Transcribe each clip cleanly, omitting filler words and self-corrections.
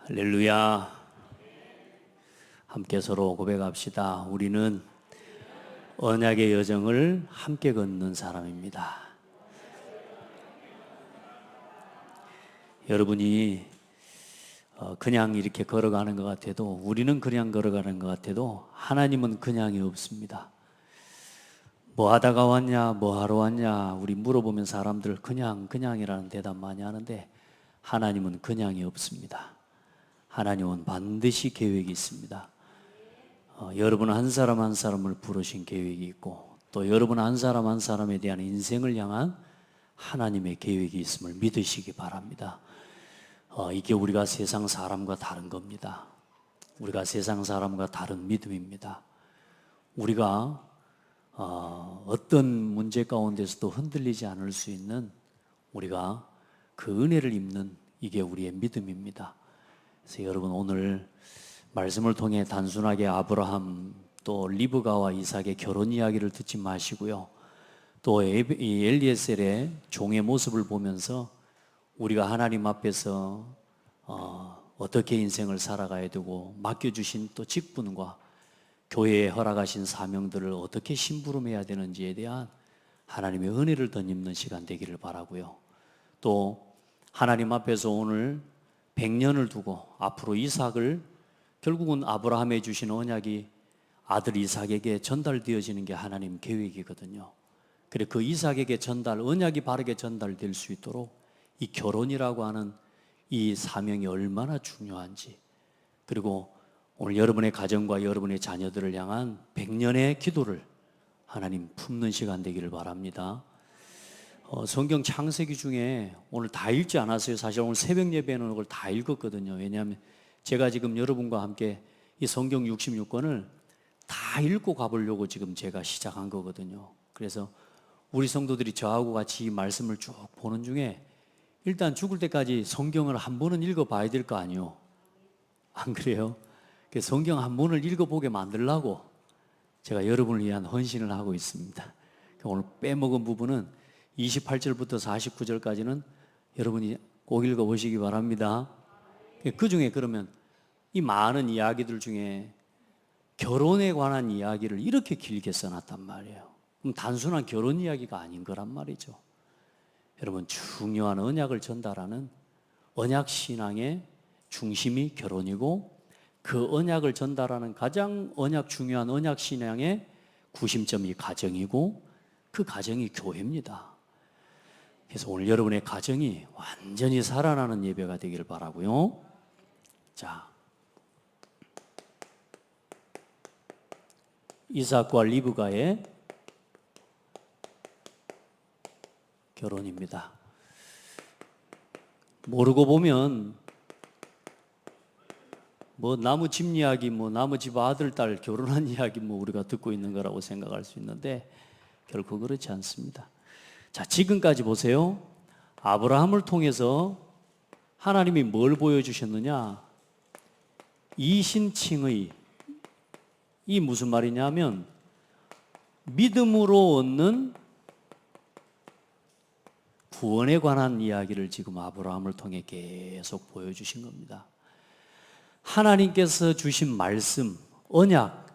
할렐루야. 함께 서로 고백합시다. 우리는 언약의 여정을 함께 걷는 사람입니다. 여러분이 그냥 이렇게 걸어가는 것 같아도, 우리는 그냥 걸어가는 것 같아도 하나님은 그냥이 없습니다. 뭐 하다가 왔냐, 뭐 하러 왔냐 우리 물어보면 사람들 그냥이라는 대답 많이 하는데, 하나님은 그냥이 없습니다. 하나님은 반드시 계획이 있습니다. 여러분 한 사람 한 사람을 부르신 계획이 있고, 또 여러분 한 사람 한 사람에 대한 인생을 향한 하나님의 계획이 있음을 믿으시기 바랍니다. 이게 우리가 세상 사람과 다른 겁니다. 우리가 세상 사람과 다른 믿음입니다. 우리가 어떤 문제 가운데서도 흔들리지 않을 수 있는, 우리가 그 은혜를 입는, 이게 우리의 믿음입니다. 그래서 여러분 오늘 말씀을 통해 단순하게 아브라함 또 리브가와 이삭의 결혼 이야기를 듣지 마시고요, 또 엘리에셀의 종의 모습을 보면서 우리가 하나님 앞에서 어떻게 인생을 살아가야 되고, 맡겨주신 또 직분과 교회에 허락하신 사명들을 어떻게 심부름해야 되는지에 대한 하나님의 은혜를 덧입는 시간 되기를 바라고요. 또 하나님 앞에서 오늘 100년을 두고 앞으로 이삭을, 결국은 아브라함에 주신 언약이 아들 이삭에게 전달되어지는 게 하나님 계획이거든요. 그래 그 이삭에게 언약이 바르게 전달될 수 있도록 이 결혼이라고 하는 이 사명이 얼마나 중요한지, 그리고 오늘 여러분의 가정과 여러분의 자녀들을 향한 100년의 기도를 하나님 품는 시간 되기를 바랍니다. 성경 창세기 중에 오늘 다 읽지 않았어요. 사실 오늘 새벽 예배는 그걸 다 읽었거든요. 왜냐하면 제가 지금 여러분과 함께 이 성경 66권을 다 읽고 가보려고 지금 제가 시작한 거거든요. 그래서 우리 성도들이 저하고 같이 이 말씀을 쭉 보는 중에 일단 죽을 때까지 성경을 한 번은 읽어봐야 될 거 아니에요. 안 그래요? 성경 한 번을 읽어보게 만들려고 제가 여러분을 위한 헌신을 하고 있습니다. 오늘 빼먹은 부분은 28절부터 49절까지는 여러분이 꼭 읽어보시기 바랍니다. 그 중에 그러면 이 많은 이야기들 중에 결혼에 관한 이야기를 이렇게 길게 써놨단 말이에요. 그럼 단순한 결혼 이야기가 아닌 거란 말이죠. 여러분 중요한 언약을 전달하는 언약신앙의 중심이 결혼이고, 그 언약을 전달하는 가장 중요한 언약신앙의 구심점이 가정이고, 그 가정이 교회입니다. 그래서 오늘 여러분의 가정이 완전히 살아나는 예배가 되기를 바라고요. 자, 이삭과 리브가의 결혼입니다. 모르고 보면 나무 집 이야기, 나무 집 아들 딸 결혼한 이야기 우리가 듣고 있는 거라고 생각할 수 있는데 결코 그렇지 않습니다. 자, 지금까지 보세요. 아브라함을 통해서 하나님이 뭘 보여주셨느냐? 이신칭의, 이 무슨 말이냐면 믿음으로 얻는 구원에 관한 이야기를 지금 아브라함을 통해 계속 보여주신 겁니다. 하나님께서 주신 말씀, 언약,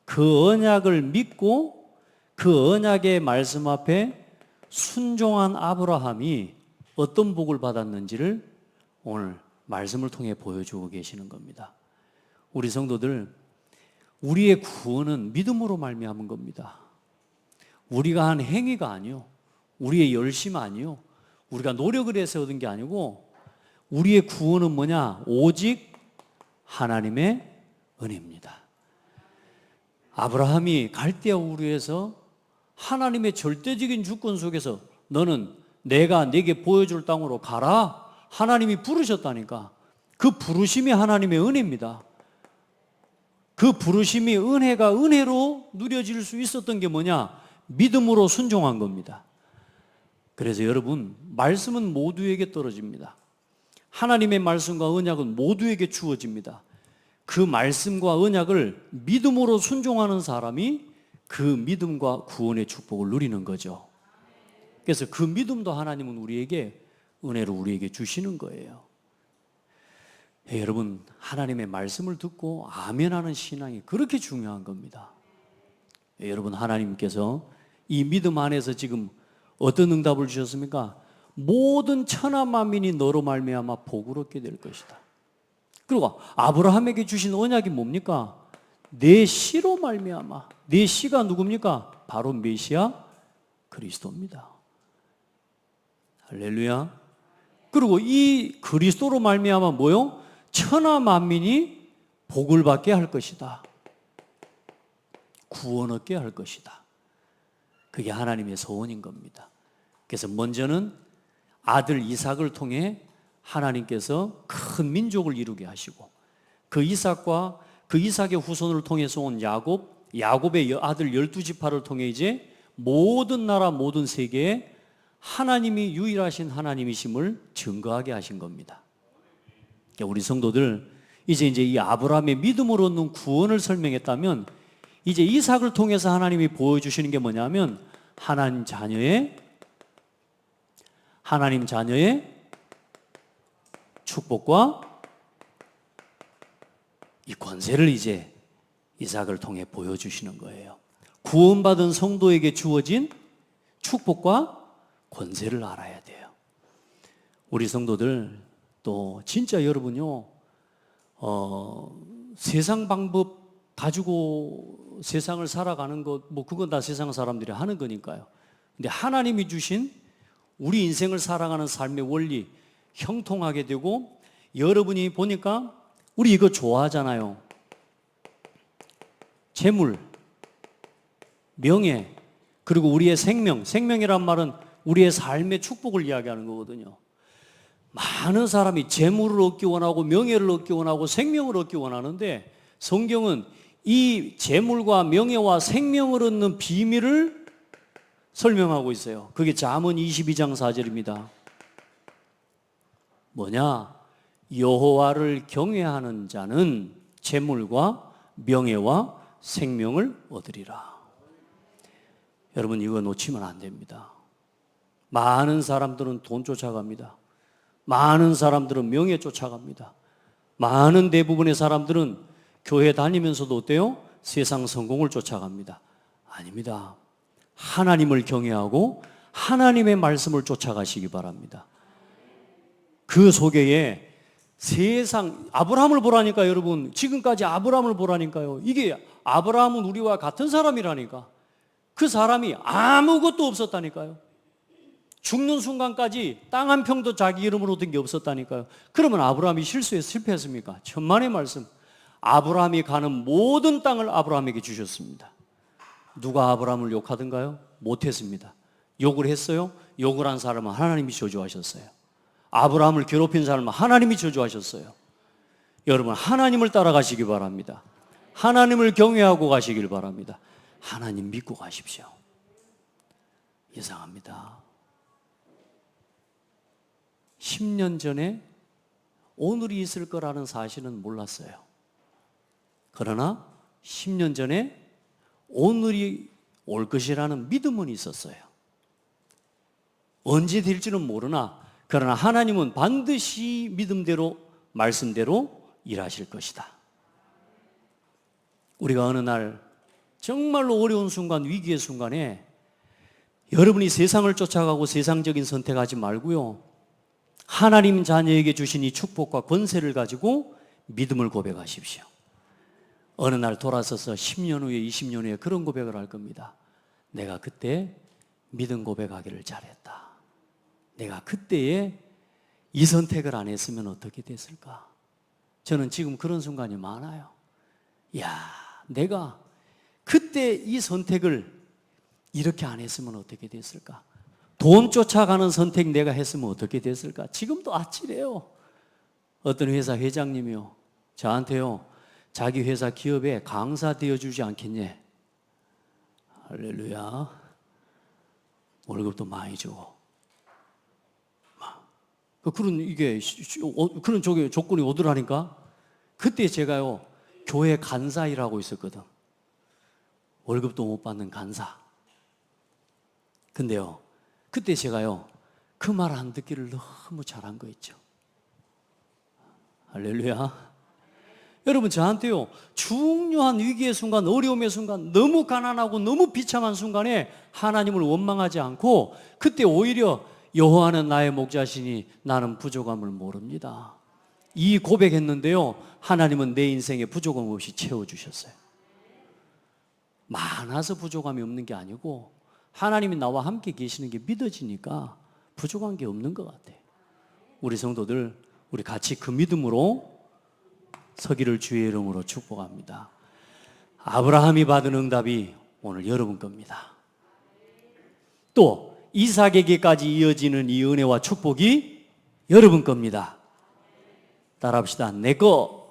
그 언약을 믿고 그 언약의 말씀 앞에 순종한 아브라함이 어떤 복을 받았는지를 오늘 말씀을 통해 보여주고 계시는 겁니다. 우리 성도들, 우리의 구원은 믿음으로 말미암은 겁니다. 우리가 한 행위가 아니요, 우리의 열심 아니요, 우리가 노력을 해서 얻은 게 아니고, 우리의 구원은 뭐냐? 오직 하나님의 은혜입니다. 아브라함이 갈대아 우르에서 하나님의 절대적인 주권 속에서 너는 내가 네게 보여줄 땅으로 가라, 하나님이 부르셨다니까. 그 부르심이 하나님의 은혜입니다. 그 부르심이 은혜가 은혜로 누려질 수 있었던 게 뭐냐? 믿음으로 순종한 겁니다. 그래서 여러분, 말씀은 모두에게 떨어집니다. 하나님의 말씀과 언약은 모두에게 주어집니다. 그 말씀과 언약을 믿음으로 순종하는 사람이 그 믿음과 구원의 축복을 누리는 거죠. 그래서 그 믿음도 하나님은 우리에게 은혜로 우리에게 주시는 거예요. 여러분, 하나님의 말씀을 듣고 아멘하는 신앙이 그렇게 중요한 겁니다. 여러분, 하나님께서 이 믿음 안에서 지금 어떤 응답을 주셨습니까? 모든 천하 만민이 너로 말미암아 복을 얻게 될 것이다. 그리고 아브라함에게 주신 언약이 뭡니까? 내 씨로 말미암아. 내 씨가 누굽니까? 바로 메시아 그리스도입니다. 할렐루야. 그리고 이 그리스도로 말미암아 뭐요? 천하 만민이 복을 받게 할 것이다. 구원 얻게 할 것이다. 그게 하나님의 소원인 겁니다. 그래서 먼저는 아들 이삭을 통해 하나님께서 큰 민족을 이루게 하시고, 그 이삭과 그 이삭의 후손을 통해서 온 야곱의 아들 12지파를 통해 이제 모든 나라 모든 세계에 하나님이 유일하신 하나님이심을 증거하게 하신 겁니다. 우리 성도들, 이제 이 아브라함의 믿음으로 얻는 구원을 설명했다면, 이제 이삭을 통해서 하나님이 보여주시는 게 뭐냐면 하나님 자녀의 축복과 이 권세를 이제 이삭을 통해 보여주시는 거예요. 구원받은 성도에게 주어진 축복과 권세를 알아야 돼요. 우리 성도들, 또 진짜 여러분요, 세상 방법 가지고 세상을 살아가는 것, 그건 다 세상 사람들이 하는 거니까요. 근데 하나님이 주신 우리 인생을 살아가는 삶의 원리 형통하게 되고, 여러분이 보니까 우리 이거 좋아하잖아요. 재물, 명예, 그리고 우리의 생명이란 말은 우리의 삶의 축복을 이야기하는 거거든요. 많은 사람이 재물을 얻기 원하고 명예를 얻기 원하고 생명을 얻기 원하는데, 성경은 이 재물과 명예와 생명을 얻는 비밀을 설명하고 있어요. 그게 잠언 22장 4절입니다. 뭐냐? 여호와를 경외하는 자는 재물과 명예와 생명을 얻으리라. 여러분, 이거 놓치면 안 됩니다. 많은 사람들은 돈 쫓아갑니다. 많은 사람들은 명예 쫓아갑니다. 많은 대부분의 사람들은 교회 다니면서도 어때요? 세상 성공을 쫓아갑니다. 아닙니다. 하나님을 경외하고 하나님의 말씀을 쫓아가시기 바랍니다. 그 속에 세상, 아브라함을 보라니까 여러분, 지금까지 아브라함을 보라니까요. 이게 아브라함은 우리와 같은 사람이라니까. 그 사람이 아무것도 없었다니까요. 죽는 순간까지 땅 한 평도 자기 이름으로 얻은 게 없었다니까요. 그러면 아브라함이 실패했습니까? 천만의 말씀. 아브라함이 가는 모든 땅을 아브라함에게 주셨습니다. 누가 아브라함을 욕하던가요? 못했습니다. 욕을 했어요? 욕을 한 사람은 하나님이 저주하셨어요. 아브라함을 괴롭힌 사람은 하나님이 저주하셨어요. 여러분, 하나님을 따라가시기 바랍니다. 하나님을 경외하고 가시길 바랍니다. 하나님 믿고 가십시오. 이상합니다. 10년 전에 오늘이 있을 거라는 사실은 몰랐어요. 그러나 10년 전에 오늘이 올 것이라는 믿음은 있었어요. 언제 될지는 모르나, 그러나 하나님은 반드시 믿음대로, 말씀대로 일하실 것이다. 우리가 어느 날 정말로 어려운 순간, 위기의 순간에 여러분이 세상을 쫓아가고 세상적인 선택하지 말고요, 하나님 자녀에게 주신 이 축복과 권세를 가지고 믿음을 고백하십시오. 어느 날 돌아서서 10년 후에 20년 후에 그런 고백을 할 겁니다. 내가 그때 믿음 고백하기를 잘했다. 내가 그때에 이 선택을 안 했으면 어떻게 됐을까? 저는 지금 그런 순간이 많아요. 내가 그때 이 선택을 이렇게 안 했으면 어떻게 됐을까? 돈 쫓아가는 선택 내가 했으면 어떻게 됐을까? 지금도 아찔해요. 어떤 회사 회장님이요, 저한테요, 자기 회사 기업에 강사 되어주지 않겠니? 할렐루야. 월급도 많이 주고. 그런 조건이 오더라니까. 그때 제가요, 교회 간사 일하고 있었거든. 월급도 못 받는 간사. 근데요, 그때 제가요, 그 말 안 듣기를 너무 잘한 거 있죠. 할렐루야. 여러분, 저한테요, 중요한 위기의 순간, 어려움의 순간, 너무 가난하고 너무 비참한 순간에 하나님을 원망하지 않고, 그때 오히려 여호와는 나의 목자시니 나는 부족함을 모릅니다, 이 고백했는데요, 하나님은 내 인생에 부족함 없이 채워주셨어요. 많아서 부족함이 없는 게 아니고 하나님이 나와 함께 계시는 게 믿어지니까 부족한 게 없는 것 같아요. 우리 성도들, 우리 같이 그 믿음으로 서기를 주의 이름으로 축복합니다. 아브라함이 받은 응답이 오늘 여러분 겁니다. 또 이삭에게까지 이어지는 이 은혜와 축복이 여러분 겁니다. 따라합시다. 내 거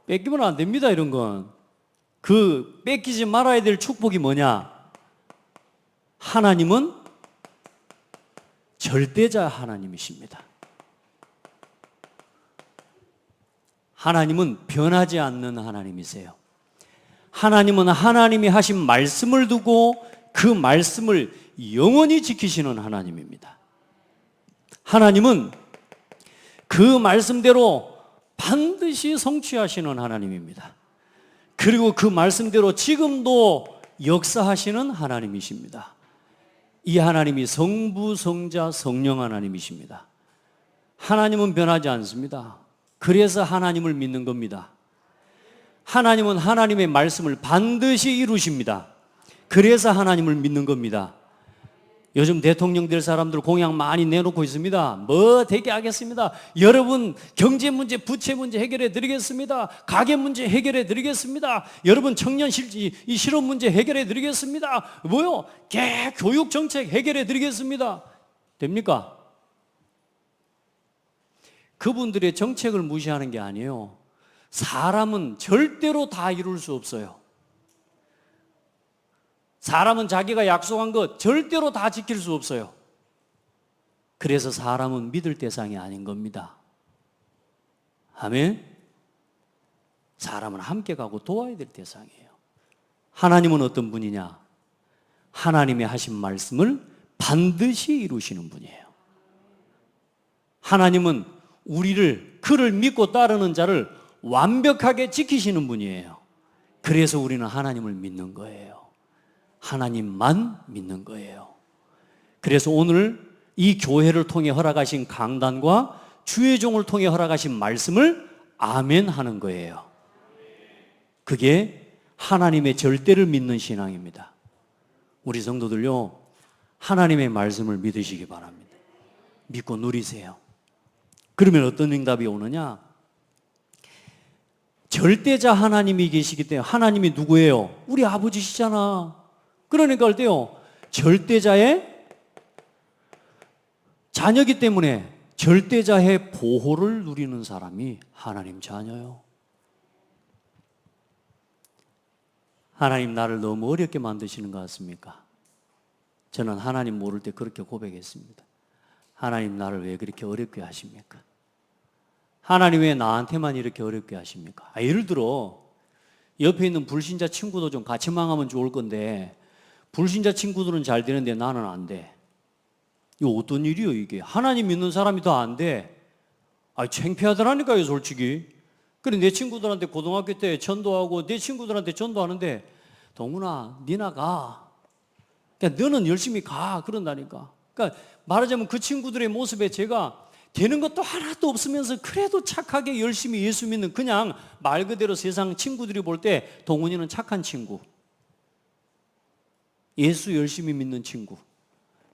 뺏기면 안 됩니다. 이런 건 그 뺏기지 말아야 될 축복이 뭐냐? 하나님은 절대자 하나님이십니다. 하나님은 변하지 않는 하나님이세요. 하나님은 하나님이 하신 말씀을 두고 그 말씀을 영원히 지키시는 하나님입니다. 하나님은 그 말씀대로 반드시 성취하시는 하나님입니다. 그리고 그 말씀대로 지금도 역사하시는 하나님이십니다. 이 하나님이 성부, 성자, 성령 하나님이십니다. 하나님은 변하지 않습니다. 그래서 하나님을 믿는 겁니다. 하나님은 하나님의 말씀을 반드시 이루십니다. 그래서 하나님을 믿는 겁니다. 요즘 대통령 될 사람들 공약 많이 내놓고 있습니다. 뭐 되게 하겠습니다. 여러분 경제 문제, 부채 문제 해결해 드리겠습니다. 가계 문제 해결해 드리겠습니다. 여러분 청년 이 실업 문제 해결해 드리겠습니다. 뭐요? 교육 정책 해결해 드리겠습니다. 됩니까? 그분들의 정책을 무시하는 게 아니에요. 사람은 절대로 다 이룰 수 없어요. 사람은 자기가 약속한 것 절대로 다 지킬 수 없어요. 그래서 사람은 믿을 대상이 아닌 겁니다. 아멘? 사람은 함께 가고 도와야 될 대상이에요. 하나님은 어떤 분이냐? 하나님의 하신 말씀을 반드시 이루시는 분이에요. 하나님은 그를 믿고 따르는 자를 완벽하게 지키시는 분이에요. 그래서 우리는 하나님을 믿는 거예요. 하나님만 믿는 거예요. 그래서 오늘 이 교회를 통해 허락하신 강단과 주의 종을 통해 허락하신 말씀을 아멘 하는 거예요. 그게 하나님의 절대를 믿는 신앙입니다. 우리 성도들요, 하나님의 말씀을 믿으시기 바랍니다. 믿고 누리세요. 그러면 어떤 응답이 오느냐? 절대자 하나님이 계시기 때문에. 하나님이 누구예요? 우리 아버지시잖아. 그러니까 할 때요, 절대자의 자녀이기 때문에 절대자의 보호를 누리는 사람이 하나님 자녀요. 하나님 나를 너무 어렵게 만드시는 것 같습니까? 저는 하나님 모를 때 그렇게 고백했습니다. 하나님 나를 왜 그렇게 어렵게 하십니까? 하나님 왜 나한테만 이렇게 어렵게 하십니까? 예를 들어 옆에 있는 불신자 친구도 좀 같이 망하면 좋을 건데 불신자 친구들은 잘 되는데 나는 안 돼. 이거 어떤 일이요 이게? 하나님 믿는 사람이 더 안 돼. 창피하더라니까요 솔직히. 그래 내 친구들한테 고등학교 때 전도하고 내 친구들한테 전도하는데 동훈아 니나 가. 그러니까 너는 열심히 가 그런다니까. 그러니까 말하자면 그 친구들의 모습에 제가 되는 것도 하나도 없으면서 그래도 착하게 열심히 예수 믿는, 그냥 말 그대로 세상 친구들이 볼 때 동훈이는 착한 친구, 예수 열심히 믿는 친구,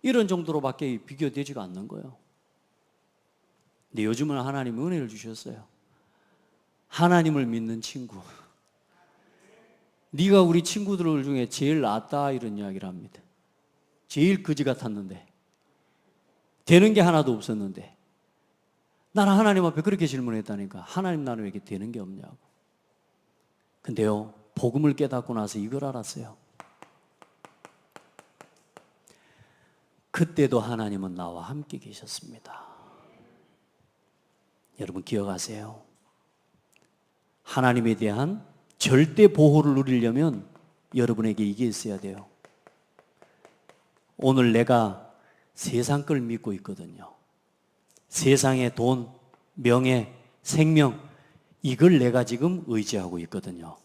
이런 정도로밖에 비교되지가 않는 거예요. 근데 요즘은 하나님이 은혜를 주셨어요. 하나님을 믿는 친구, 네가 우리 친구들 중에 제일 낫다 이런 이야기를 합니다. 제일 거지 같았는데, 되는 게 하나도 없었는데. 나는 하나님 앞에 그렇게 질문했다니까. 하나님 나는 왜 이렇게 되는 게 없냐고. 근데요, 복음을 깨닫고 나서 이걸 알았어요. 그때도 하나님은 나와 함께 계셨습니다. 여러분 기억하세요. 하나님에 대한 절대 보호를 누리려면 여러분에게 이게 있어야 돼요. 오늘 내가 세상 걸 믿고 있거든요. 세상의 돈, 명예, 생명, 이걸 내가 지금 의지하고 있거든요.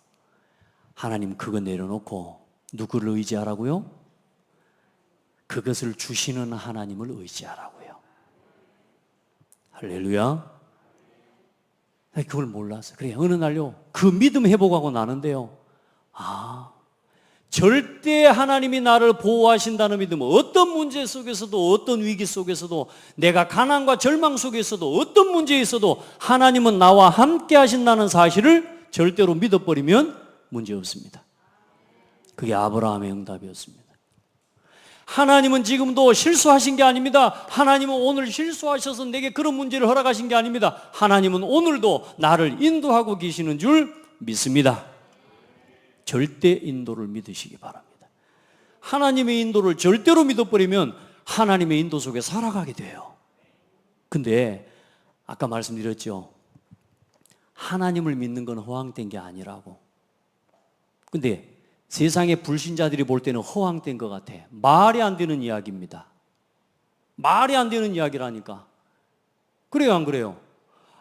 하나님 그거 내려놓고 누구를 의지하라고요? 그것을 주시는 하나님을 의지하라고요. 할렐루야. 그걸 몰라서 그래 어느 날요 그 믿음 회복하고 나는데요, 절대 하나님이 나를 보호하신다는 믿음, 어떤 문제 속에서도 어떤 위기 속에서도 내가 가난과 절망 속에서도 어떤 문제에 있어도 하나님은 나와 함께 하신다는 사실을 절대로 믿어버리면 문제 없습니다. 그게 아브라함의 응답이었습니다. 하나님은 지금도 실수하신 게 아닙니다. 하나님은 오늘 실수하셔서 내게 그런 문제를 허락하신 게 아닙니다. 하나님은 오늘도 나를 인도하고 계시는 줄 믿습니다. 절대 인도를 믿으시기 바랍니다. 하나님의 인도를 절대로 믿어버리면 하나님의 인도 속에 살아가게 돼요. 근데 아까 말씀드렸죠, 하나님을 믿는 건 허황된 게 아니라고. 근데 세상의 불신자들이 볼 때는 허황된 것 같아. 말이 안 되는 이야기입니다. 말이 안 되는 이야기라니까. 그래요, 안 그래요?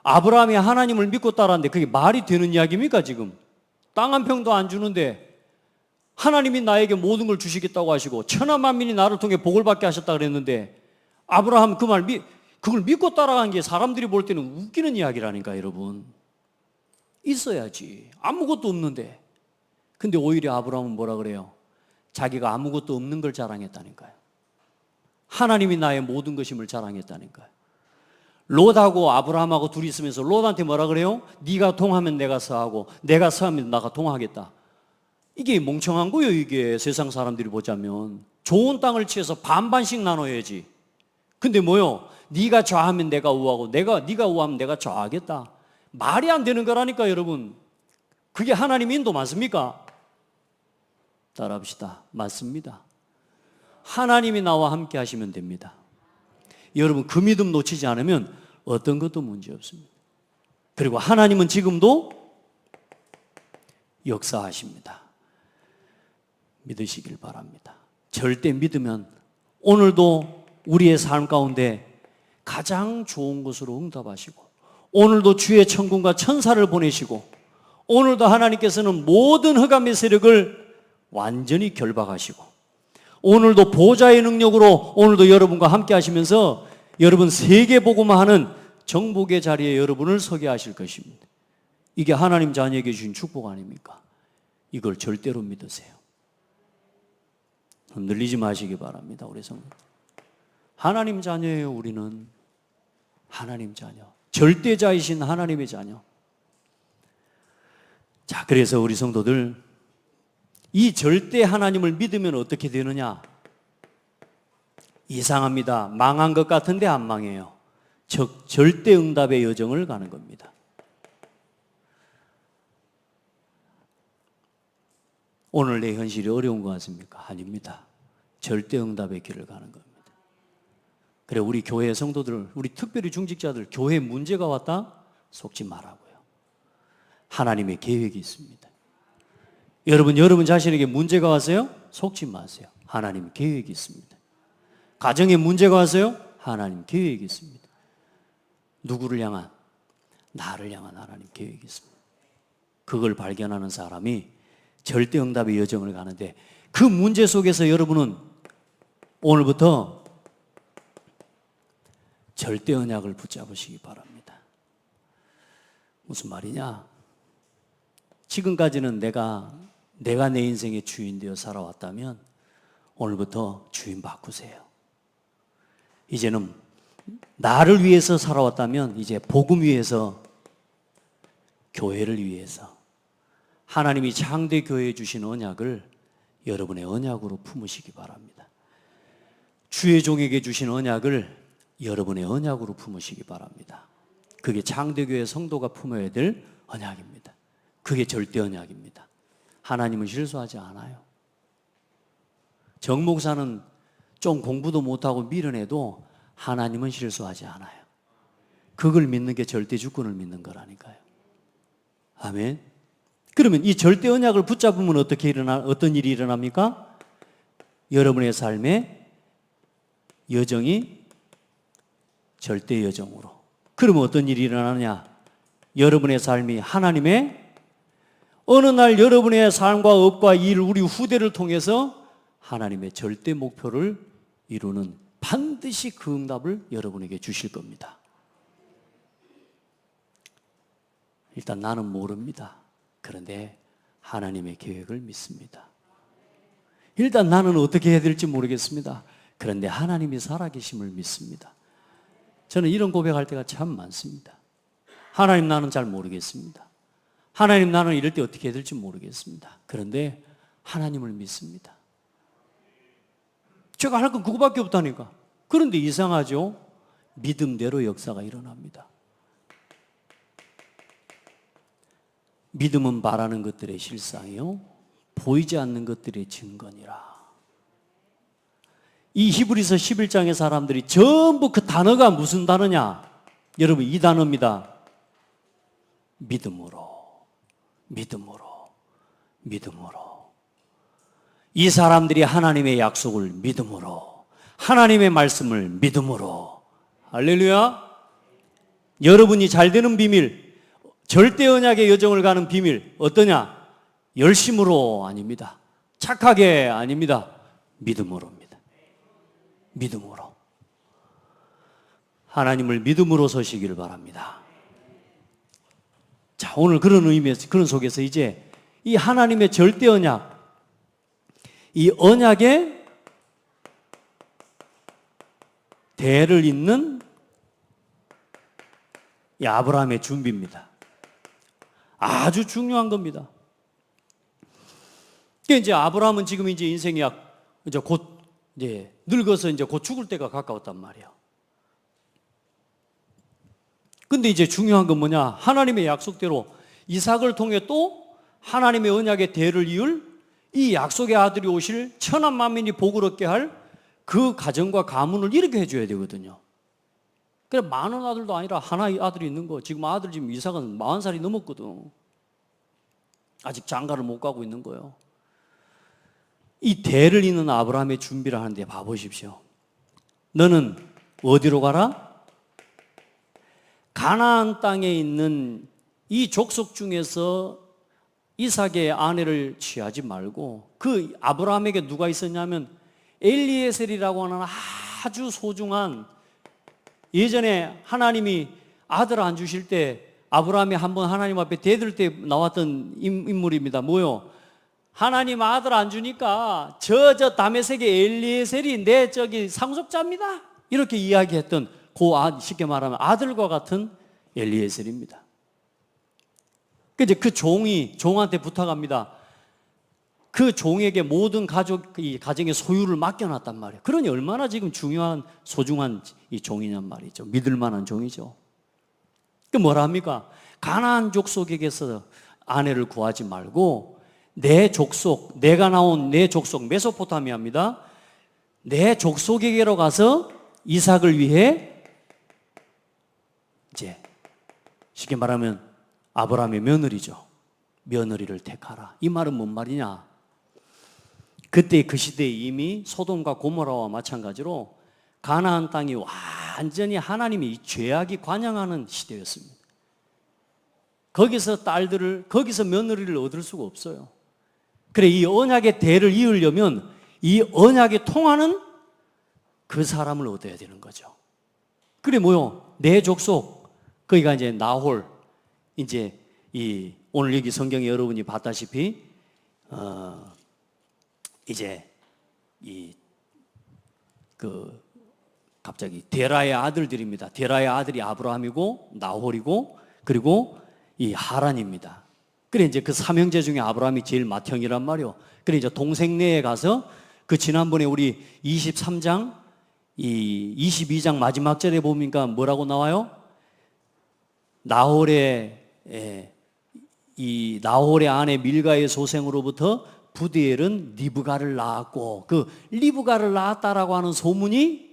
아브라함이 하나님을 믿고 따랐는데 그게 말이 되는 이야기입니까? 지금 땅 한 평도 안 주는데 하나님이 나에게 모든 걸 주시겠다고 하시고 천하 만민이 나를 통해 복을 받게 하셨다 그랬는데 아브라함 그걸 믿고 따라간 게 사람들이 볼 때는 웃기는 이야기라니까. 여러분, 있어야지. 아무것도 없는데. 근데 오히려 아브라함은 뭐라 그래요? 자기가 아무것도 없는 걸 자랑했다니까요. 하나님이 나의 모든 것임을 자랑했다니까요. 롯하고 아브라함하고 둘이 있으면서 롯한테 뭐라 그래요? 네가 동하면 내가 서하고 내가 서하면 나가 동하겠다. 이게 멍청한 거예요. 이게 세상 사람들이 보자면 좋은 땅을 취해서 반반씩 나눠야지. 근데 뭐요? 네가 좌하면 내가 우하고 네가 우하면 내가 좌하겠다. 말이 안 되는 거라니까. 여러분, 그게 하나님 인도 맞습니까? 따라합시다. 맞습니다. 하나님이 나와 함께 하시면 됩니다. 여러분, 그 믿음 놓치지 않으면 어떤 것도 문제 없습니다. 그리고 하나님은 지금도 역사하십니다. 믿으시길 바랍니다. 절대 믿으면 오늘도 우리의 삶 가운데 가장 좋은 것으로 응답하시고, 오늘도 주의 천군과 천사를 보내시고, 오늘도 하나님께서는 모든 흑암의 세력을 완전히 결박하시고, 오늘도 보좌의 능력으로 오늘도 여러분과 함께 하시면서 여러분 세계복음화 하는 정복의 자리에 여러분을 서게 하실 것입니다. 이게 하나님 자녀에게 주신 축복 아닙니까? 이걸 절대로 믿으세요. 흔들리지 마시기 바랍니다. 우리 성도, 하나님 자녀예요. 우리는 하나님 자녀, 절대자이신 하나님의 자녀. 자, 그래서 우리 성도들, 이 절대 하나님을 믿으면 어떻게 되느냐? 이상합니다. 망한 것 같은데 안 망해요. 즉 절대 응답의 여정을 가는 겁니다. 오늘 내 현실이 어려운 것 같습니까? 아닙니다. 절대 응답의 길을 가는 겁니다. 그래, 우리 교회 성도들, 우리 특별히 중직자들, 교회에 문제가 왔다? 속지 말라고요. 하나님의 계획이 있습니다. 여러분 자신에게 문제가 왔어요? 속지 마세요. 하나님 계획이 있습니다. 가정에 문제가 왔어요? 하나님 계획이 있습니다. 누구를 향한? 나를 향한 하나님 계획이 있습니다. 그걸 발견하는 사람이 절대 응답의 여정을 가는데, 그 문제 속에서 여러분은 오늘부터 절대 언약을 붙잡으시기 바랍니다. 무슨 말이냐? 지금까지는 내가 내 인생의 주인 되어 살아왔다면 오늘부터 주인 바꾸세요. 이제는 나를 위해서 살아왔다면 이제 복음 위해서, 교회를 위해서 하나님이 창대 교회에 주신 언약을 여러분의 언약으로 품으시기 바랍니다. 주의 종에게 주신 언약을 여러분의 언약으로 품으시기 바랍니다. 그게 창대교회 성도가 품어야 될 언약입니다. 그게 절대 언약입니다. 하나님은 실수하지 않아요. 정 목사는 좀 공부도 못하고 미련해도 하나님은 실수하지 않아요. 그걸 믿는 게 절대 주권을 믿는 거라니까요. 아멘. 그러면 이 절대 언약을 붙잡으면 어떤 일이 일어납니까? 여러분의 삶의 여정이 절대 여정으로, 그러면 어떤 일이 일어나느냐? 여러분의 삶이 하나님의 어느 날 여러분의 삶과 업과 일, 우리 후대를 통해서 하나님의 절대 목표를 이루는 반드시 그 응답을 여러분에게 주실 겁니다. 일단 나는 모릅니다. 그런데 하나님의 계획을 믿습니다. 일단 나는 어떻게 해야 될지 모르겠습니다. 그런데 하나님이 살아계심을 믿습니다. 저는 이런 고백할 때가 참 많습니다. 하나님, 나는 잘 모르겠습니다. 하나님, 나는 이럴 때 어떻게 해야 될지 모르겠습니다. 그런데 하나님을 믿습니다. 제가 할 건 그거밖에 없다니까. 그런데 이상하죠? 믿음대로 역사가 일어납니다. 믿음은 바라는 것들의 실상이요, 보이지 않는 것들의 증거니라. 이 히브리서 11장의 사람들이 전부 그 단어가 무슨 단어냐? 여러분, 이 단어입니다. 믿음으로, 믿음으로, 믿음으로. 이 사람들이 하나님의 약속을 믿음으로, 하나님의 말씀을 믿음으로. 할렐루야. 여러분이 잘 되는 비밀, 절대 언약의 여정을 가는 비밀 어떠냐? 열심으로 아닙니다. 착하게 아닙니다. 믿음으로입니다. 믿음으로. 하나님을 믿음으로 서시기를 바랍니다. 자, 오늘 그런 의미에서, 그런 속에서 이제 이 하나님의 절대 언약, 이 언약의 대를 잇는 이 아브라함의 준비입니다. 아주 중요한 겁니다. 이제 아브라함은 지금 이제 인생이 이제 곧 이제 늙어서 이제 곧 죽을 때가 가까웠단 말이에요. 근데 이제 중요한 건 뭐냐? 하나님의 약속대로 이삭을 통해 또 하나님의 언약의 대를 이을 이 약속의 아들이 오실 천한 만민이 복을 얻게 할 그 가정과 가문을 이렇게 해줘야 되거든요. 그래, 많은 아들도 아니라 하나의 아들이 있는 거. 지금 아들 지금 이삭은 40살이 넘었거든. 아직 장가를 못 가고 있는 거예요. 이 대를 잇는 아브라함의 준비를 하는데 봐보십시오. 너는 어디로 가라? 가나안 땅에 있는 이 족속 중에서 이삭의 아내를 취하지 말고, 그 아브라함에게 누가 있었냐면 엘리에셀이라고 하는 아주 소중한, 예전에 하나님이 아들 안 주실 때 아브라함이 한번 하나님 앞에 대들 때 나왔던 인물입니다. 뭐요? 하나님 아들 안 주니까 저 다메섹의 엘리에셀이 내 저기 상속자입니다. 이렇게 이야기했던 쉽게 말하면 아들과 같은 엘리에셀입니다. 이제 그 종한테 부탁합니다. 그 종에게 모든 이 가정의 소유를 맡겨놨단 말이에요. 그러니 얼마나 지금 중요한, 소중한 이 종이냔 말이죠. 믿을 만한 종이죠. 그 뭐라 합니까? 가나안 족속에게서 아내를 구하지 말고 내 족속, 내가 나온 내 족속 메소포타미아입니다. 내 족속에게로 가서 이삭을 위해 이제 쉽게 말하면 아브라함의 며느리죠. 며느리를 택하라. 이 말은 뭔 말이냐? 그때 그 시대에 이미 소돔과 고모라와 마찬가지로 가나안 땅이 완전히 하나님이 죄악이 관영하는 시대였습니다. 거기서 거기서 며느리를 얻을 수가 없어요. 그래, 이 언약의 대를 이으려면 이 언약에 통하는 그 사람을 얻어야 되는 거죠. 그래, 뭐요? 내 족속, 거기가 이제 나홀, 이제 오늘 여기 성경에 여러분이 봤다시피 이제 갑자기 데라의 아들들입니다. 데라의 아들이 아브라함이고 나홀이고 그리고 이 하란입니다. 그래, 이제 그 삼형제 중에 아브라함이 제일 맏형이란 말이요. 그래, 이제 동생네에 가서 그 지난번에 우리 23장 22장 마지막 절에 보니까 뭐라고 나와요? 나홀의 아내 밀가의 소생으로부터 부디엘은 리브가를 낳았고, 그 리브가를 낳았다라고 하는 소문이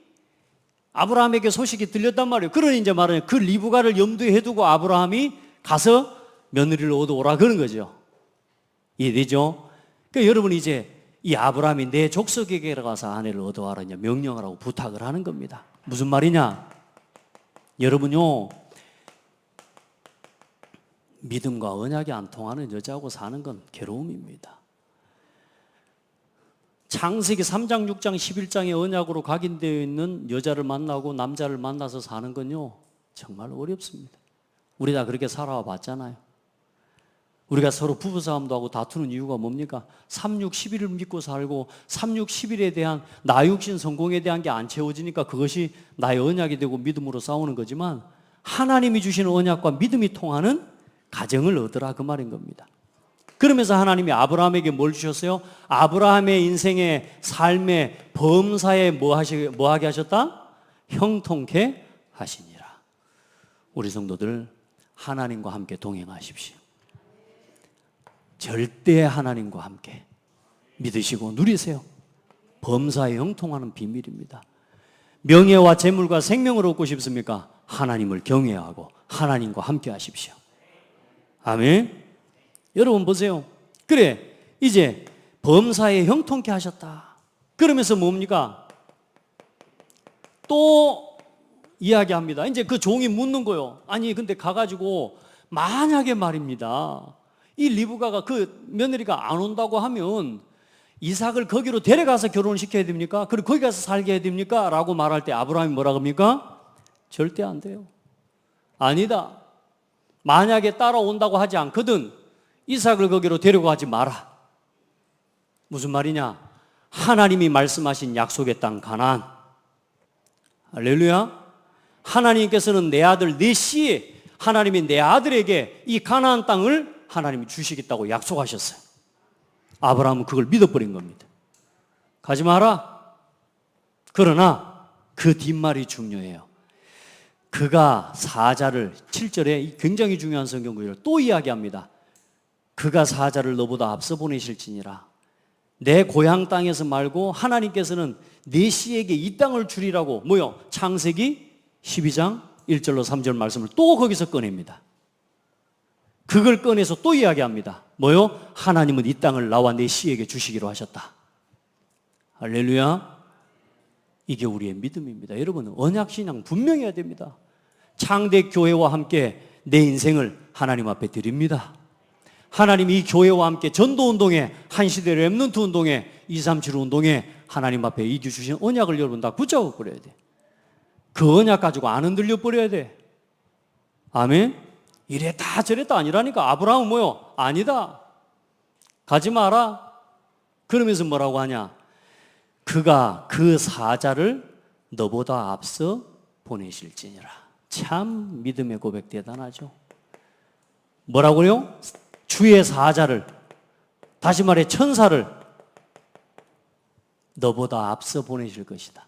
아브라함에게 소식이 들렸단 말이에요. 그러니 이제 말하는 그 리브가를 염두에 두고 아브라함이 가서 며느리를 얻어오라 그런 거죠. 이해되죠? 그러니까 여러분, 이제 이 아브라함이 내 족속에게 가서 아내를 얻어와라 명령하라고 부탁을 하는 겁니다. 무슨 말이냐? 여러분요, 믿음과 언약이 안 통하는 여자하고 사는 건 괴로움입니다. 창세기 3장, 6장, 11장의 언약으로 각인되어 있는 여자를 만나고 남자를 만나서 사는 건요, 정말 어렵습니다. 우리 다 그렇게 살아와 봤잖아요. 우리가 서로 부부싸움도 하고 다투는 이유가 뭡니까? 3, 6, 11을 믿고 살고 3, 6, 11에 대한 나 육신 성공에 대한 게 안 채워지니까 그것이 나의 언약이 되고 믿음으로 싸우는 거지만, 하나님이 주시는 언약과 믿음이 통하는 가정을 얻으라, 그 말인 겁니다. 그러면서 하나님이 아브라함에게 뭘 주셨어요? 아브라함의 인생의 삶의 범사에 뭐 하게 하셨다? 형통케 하시니라. 우리 성도들, 하나님과 함께 동행하십시오. 절대 하나님과 함께 믿으시고 누리세요. 범사에 형통하는 비밀입니다. 명예와 재물과 생명을 얻고 싶습니까? 하나님을 경외하고 하나님과 함께 하십시오. 아멘. 여러분 보세요. 그래, 이제 범사에 형통케 하셨다. 그러면서 뭡니까? 또 이야기합니다. 이제 그 종이 묻는 거요. 아니 근데 가가지고 만약에 말입니다, 이 리브가가 그 며느리가 안 온다고 하면 이삭을 거기로 데려가서 결혼을 시켜야 됩니까? 그리고 거기 가서 살게 해야 됩니까? 라고 말할 때 아브라함이 뭐라 합니까? 절대 안 돼요. 아니다. 만약에 따라온다고 하지 않거든 이삭을 거기로 데려가지 마라. 무슨 말이냐? 하나님이 말씀하신 약속의 땅 가나안. 할렐루야. 하나님께서는 내 아들 내 씨에, 하나님이 내 아들에게 이 가나안 땅을 하나님이 주시겠다고 약속하셨어요. 아브라함은 그걸 믿어버린 겁니다. 가지 마라. 그러나 그 뒷말이 중요해요. 그가 사자를, 7절에 굉장히 중요한 성경 구절을 또 이야기합니다. 그가 사자를 너보다 앞서 보내실지니라. 내 고향 땅에서 말고 하나님께서는 내 씨에게 이 땅을 주리라고, 뭐요? 창세기 12장 1절로 3절 말씀을 또 거기서 꺼냅니다. 그걸 꺼내서 또 이야기합니다. 뭐요? 하나님은 이 땅을 나와 내 씨에게 주시기로 하셨다. 할렐루야. 이게 우리의 믿음입니다. 여러분, 언약신앙 분명히 해야 됩니다. 창대교회와 함께 내 인생을 하나님 앞에 드립니다. 하나님이 이 교회와 함께 전도운동에, 한시대 렘넌트 운동에, 237 운동에 하나님 앞에 이겨 주신 언약을 여러분 다 붙잡아 버려야 돼. 그 언약 가지고 안 흔들려 버려야 돼. 아멘. 이랬다 저랬다 아니라니까. 아브라함은 뭐요? 아니다. 가지 마라. 그러면서 뭐라고 하냐? 그가 그 사자를 너보다 앞서 보내실지니라. 참 믿음의 고백 대단하죠. 뭐라고요? 주의 사자를, 다시 말해 천사를 너보다 앞서 보내실 것이다.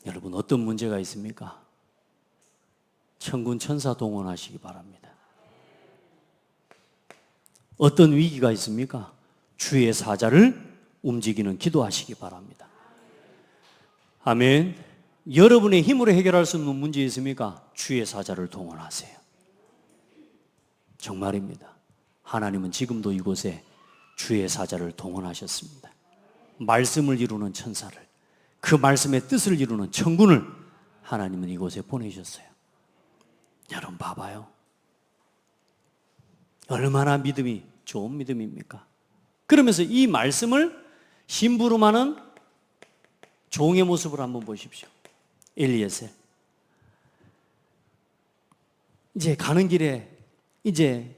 여러분, 어떤 문제가 있습니까? 천군 천사 동원하시기 바랍니다. 어떤 위기가 있습니까? 주의 사자를 움직이는 기도하시기 바랍니다. 아멘. 여러분의 힘으로 해결할 수 없는 문제 있습니까? 주의 사자를 동원하세요. 정말입니다. 하나님은 지금도 이곳에 주의 사자를 동원하셨습니다. 말씀을 이루는 천사를, 그 말씀의 뜻을 이루는 천군을 하나님은 이곳에 보내셨어요. 여러분 봐봐요. 얼마나 믿음이 좋은 믿음입니까? 그러면서 이 말씀을 심부름하는 종의 모습을 한번 보십시오. 엘리에셀. 이제 가는 길에 이제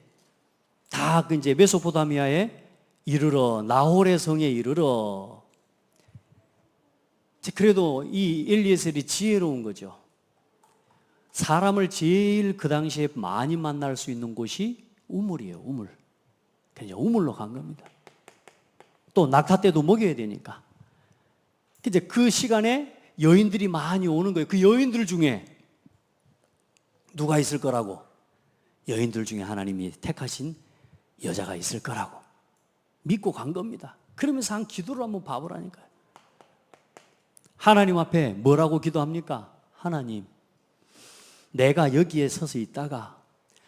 다 이제 메소포타미아에 이르러, 나홀의 성에 이르러, 그래도 이 엘리에셀이 지혜로운 거죠. 사람을 제일 그 당시에 많이 만날 수 있는 곳이 우물이에요. 우물. 그냥 우물로 간 겁니다. 또 낙타 때도 먹여야 되니까. 이제 그 시간에 여인들이 많이 오는 거예요. 그 여인들 중에 누가 있을 거라고? 여인들 중에 하나님이 택하신 여자가 있을 거라고 믿고 간 겁니다. 그러면서 한 기도를 한번 봐보라니까요. 하나님 앞에 뭐라고 기도합니까? 하나님, 내가 여기에 서서 있다가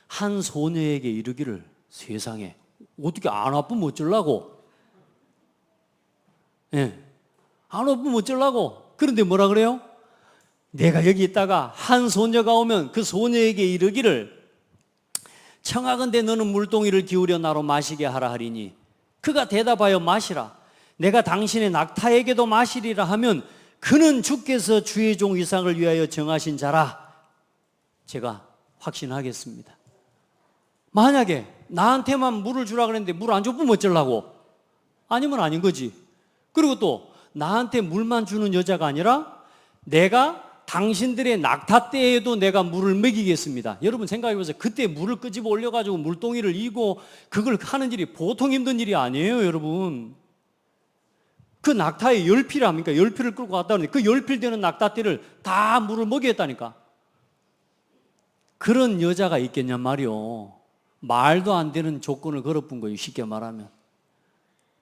한 소녀에게 이르기를, 세상에 어떻게 안 아프면 어쩌려고? 예, 안 아프면 어쩌려고? 그런데 뭐라 그래요? 내가 여기 있다가 한 소녀가 오면 그 소녀에게 이르기를, 청하건대 너는 물동이를 기울여 나로 마시게 하라 하리니 그가 대답하여 마시라. 내가 당신의 낙타에게도 마시리라 하면 그는 주께서 주의 종 이삭을 위하여 정하신 자라. 제가 확신하겠습니다. 만약에 나한테만 물을 주라 그랬는데 물 안 줬으면 어쩌려고? 아니면 아닌 거지. 그리고 또 나한테 물만 주는 여자가 아니라 내가 당신들의 낙타떼에도 내가 물을 먹이겠습니다. 여러분 생각해 보세요. 그때 물을 끄집어 올려가지고 물동이를 이고 그걸 하는 일이 보통 힘든 일이 아니에요, 여러분. 그 낙타의 열필 아닙니까? 열필을 끌고 갔다 오는데 그 열필 되는 낙타떼를 다 물을 먹였다니까. 그런 여자가 있겠냔 말이요. 말도 안 되는 조건을 걸어본 거예요, 쉽게 말하면.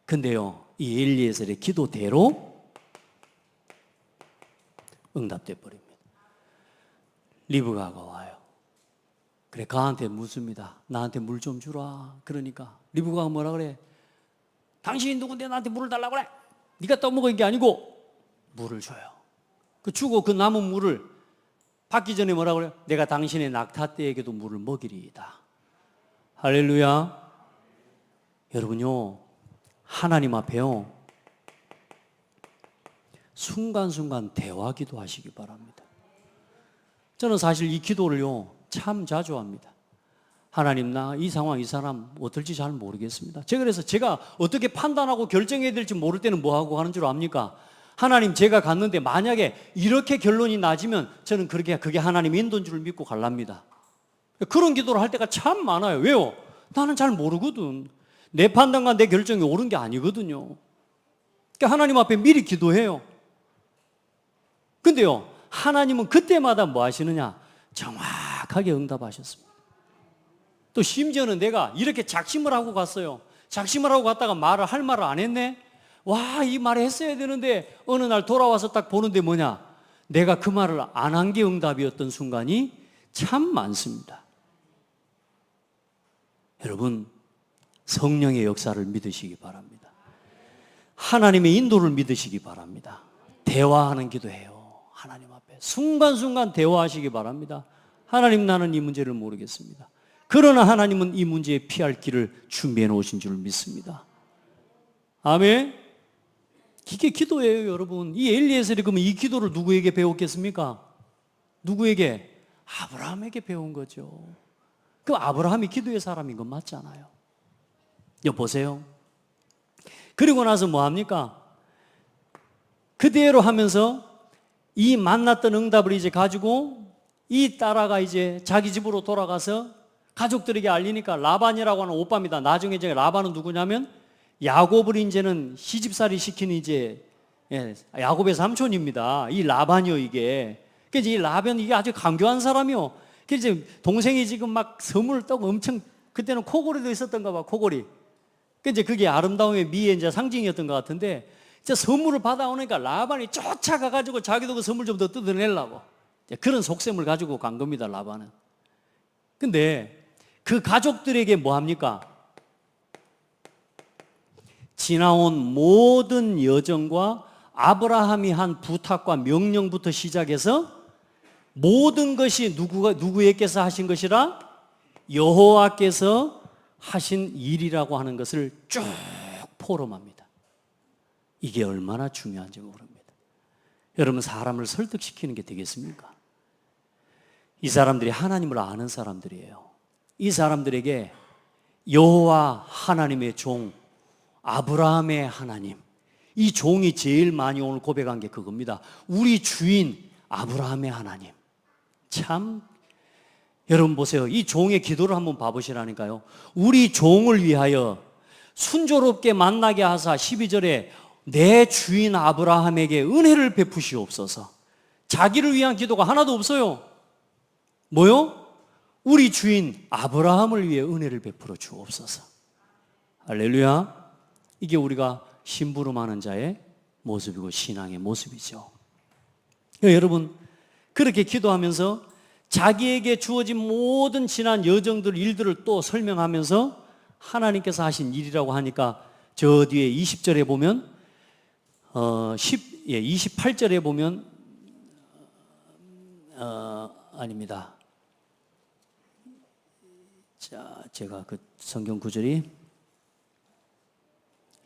근데요, 이 엘리에셀의 기도대로 응답돼 버립니다. 리브가가 와요. 그래, 가한테 묻습니다. 나한테 물 좀 주라. 그러니까 리브가가 뭐라 그래? 당신이 누군데 나한테 물을 달라고 그래? 네가 떠먹은 게 아니고 물을 줘요. 그 주고 그 남은 물을 받기 전에 뭐라 그래요? 내가 당신의 낙타떼에게도 물을 먹이리이다. 할렐루야. 여러분요, 하나님 앞에요, 순간순간 대화기도 하시기 바랍니다. 저는 사실 이 기도를요 참 자주 합니다. 하나님, 나 이 상황, 이 사람 어떨지 잘 모르겠습니다. 그래서 제가 어떻게 판단하고 결정해야 될지 모를 때는 뭐하고 하는 줄 압니까? 하나님, 제가 갔는데 만약에 이렇게 결론이 나지면 저는 그게 하나님 인도인 줄 믿고 갈랍니다. 그런 기도를 할 때가 참 많아요. 왜요? 나는 잘 모르거든. 내 판단과 내 결정이 옳은 게 아니거든요. 그러니까 하나님 앞에 미리 기도해요. 근데요, 하나님은 그때마다 뭐 하시느냐? 정확하게 응답하셨습니다. 또 심지어는 내가 이렇게 작심을 하고 갔어요. 작심을 하고 갔다가 할 말을 안 했네? 와, 이 말을 했어야 되는데 어느 날 돌아와서 딱 보는데 뭐냐? 내가 그 말을 안 한 게 응답이었던 순간이 참 많습니다. 여러분, 성령의 역사를 믿으시기 바랍니다. 하나님의 인도를 믿으시기 바랍니다. 대화하는 기도해요. 하나님 앞에 순간순간 대화하시기 바랍니다. 하나님, 나는 이 문제를 모르겠습니다. 그러나 하나님은 이 문제에 피할 길을 준비해 놓으신 줄 믿습니다. 아멘. 이게 기도예요, 여러분. 이 엘리에셀이 그러면 이 기도를 누구에게 배웠겠습니까? 누구에게? 아브라함에게 배운 거죠. 그럼 아브라함이 기도의 사람인 건 맞잖아요. 여보세요. 그리고 나서 뭐 합니까? 그대로 하면서 이 만났던 응답을 이제 가지고 이 딸아가 이제 자기 집으로 돌아가서 가족들에게 알리니까 라반이라고 하는 오빠입니다. 나중에 이제 라반은 누구냐면 야곱을 이제는 시집살이 시킨 이제 야곱의 삼촌입니다. 이 라반이요, 이게. 그래서 이 라반 이게 아주 강교한 사람이요. 그래서 이제 동생이 지금 막 선물을 떠고 엄청, 그때는 코골이도 있었던가 봐, 코골이. 이제 그게 아름다움의 미의 이제 상징이었던 것 같은데, 이제 선물을 받아오니까 라반이 쫓아가가지고 자기도 그 선물 좀 더 뜯어내려고 그런 속셈을 가지고 간 겁니다, 라반은. 근데 그 가족들에게 뭐 합니까? 지나온 모든 여정과 아브라함이 한 부탁과 명령부터 시작해서 모든 것이 누구에게서 하신 것이라? 여호와께서 하신 일이라고 하는 것을 쭉 포럼합니다. 이게 얼마나 중요한지 모릅니다. 여러분, 사람을 설득시키는 게 되겠습니까? 이 사람들이 하나님을 아는 사람들이에요. 이 사람들에게 여호와 하나님의 종, 아브라함의 하나님, 이 종이 제일 많이 오늘 고백한 게 그겁니다. 우리 주인 아브라함의 하나님. 참, 여러분 보세요. 이 종의 기도를 한번 봐보시라니까요. 우리 종을 위하여 순조롭게 만나게 하사 12절에 내 주인 아브라함에게 은혜를 베푸시옵소서. 자기를 위한 기도가 하나도 없어요. 뭐요? 우리 주인 아브라함을 위해 은혜를 베풀어 주옵소서. 할렐루야. 이게 우리가 심부름하는 자의 모습이고 신앙의 모습이죠. 여러분, 그렇게 기도하면서 자기에게 주어진 모든 지난 여정들, 일들을 또 설명하면서 하나님께서 하신 일이라고 하니까 저 뒤에 20절에 보면 28절에 보면 아닙니다. 자, 제가 그 성경 구절이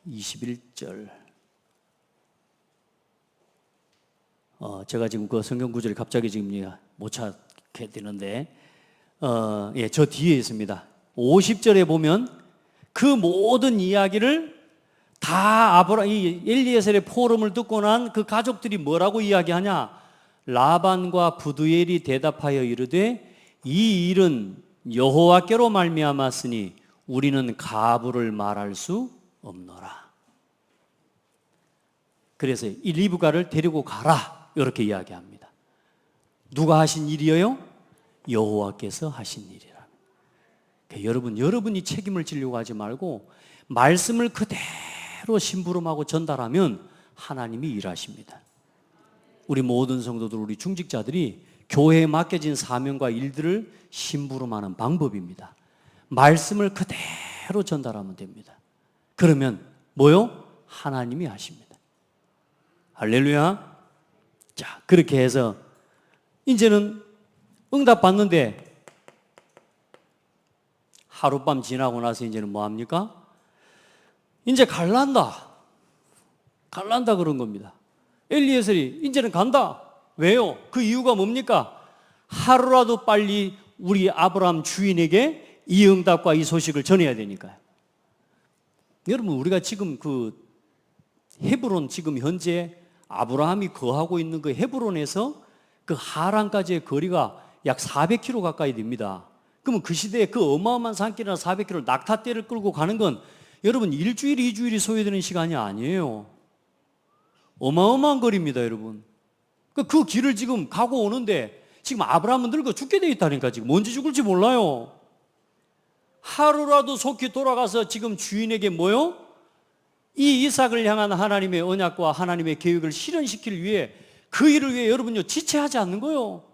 21절. 제가 지금 그 성경 구절이 갑자기 지금 못 찾게 되는데, 예, 저 뒤에 있습니다. 50절에 보면 그 모든 이야기를 다 이 엘리에셀의 포럼을 듣고 난 그 가족들이 뭐라고 이야기하냐? 라반과 부두엘이 대답하여 이르되 이 일은 여호와께로 말미암았으니 우리는 가부를 말할 수 없노라. 그래서 이 리브가를 데리고 가라 이렇게 이야기합니다. 누가 하신 일이에요? 여호와께서 하신 일이라. 그러니까 여러분이 책임을 지려고 하지 말고 말씀을 그대로 심부름하고 전달하면 하나님이 일하십니다. 우리 모든 성도들, 우리 중직자들이 교회에 맡겨진 사명과 일들을 심부름하는 방법입니다. 말씀을 그대로 전달하면 됩니다. 그러면 뭐요? 하나님이 하십니다. 할렐루야. 자, 그렇게 해서 이제는 응답 받는데 하룻밤 지나고 나서 이제는 뭐 합니까? 이제 갈란다 그런 겁니다. 엘리에셀이 이제는 간다. 왜요? 그 이유가 뭡니까? 하루라도 빨리 우리 아브라함 주인에게 이 응답과 이 소식을 전해야 되니까요. 여러분, 우리가 지금 그 헤브론, 지금 현재 아브라함이 거하고 있는 그 헤브론에서 그 하란까지의 거리가 약 400km 가까이 됩니다. 그러면 그 시대에 그 어마어마한 산길이나 400km 낙타떼를 끌고 가는 건 여러분 일주일, 2주일이 소요되는 시간이 아니에요. 어마어마한 거리입니다, 여러분. 그 길을 지금 가고 오는데 지금 아브라함은 늙어 죽게 돼 있다니까. 지금 언제 죽을지 몰라요. 하루라도 속히 돌아가서 지금 주인에게 뭐요? 이 이삭을 향한 하나님의 언약과 하나님의 계획을 실현시키기 위해 그 일을 위해 여러분요 지체하지 않는 거예요.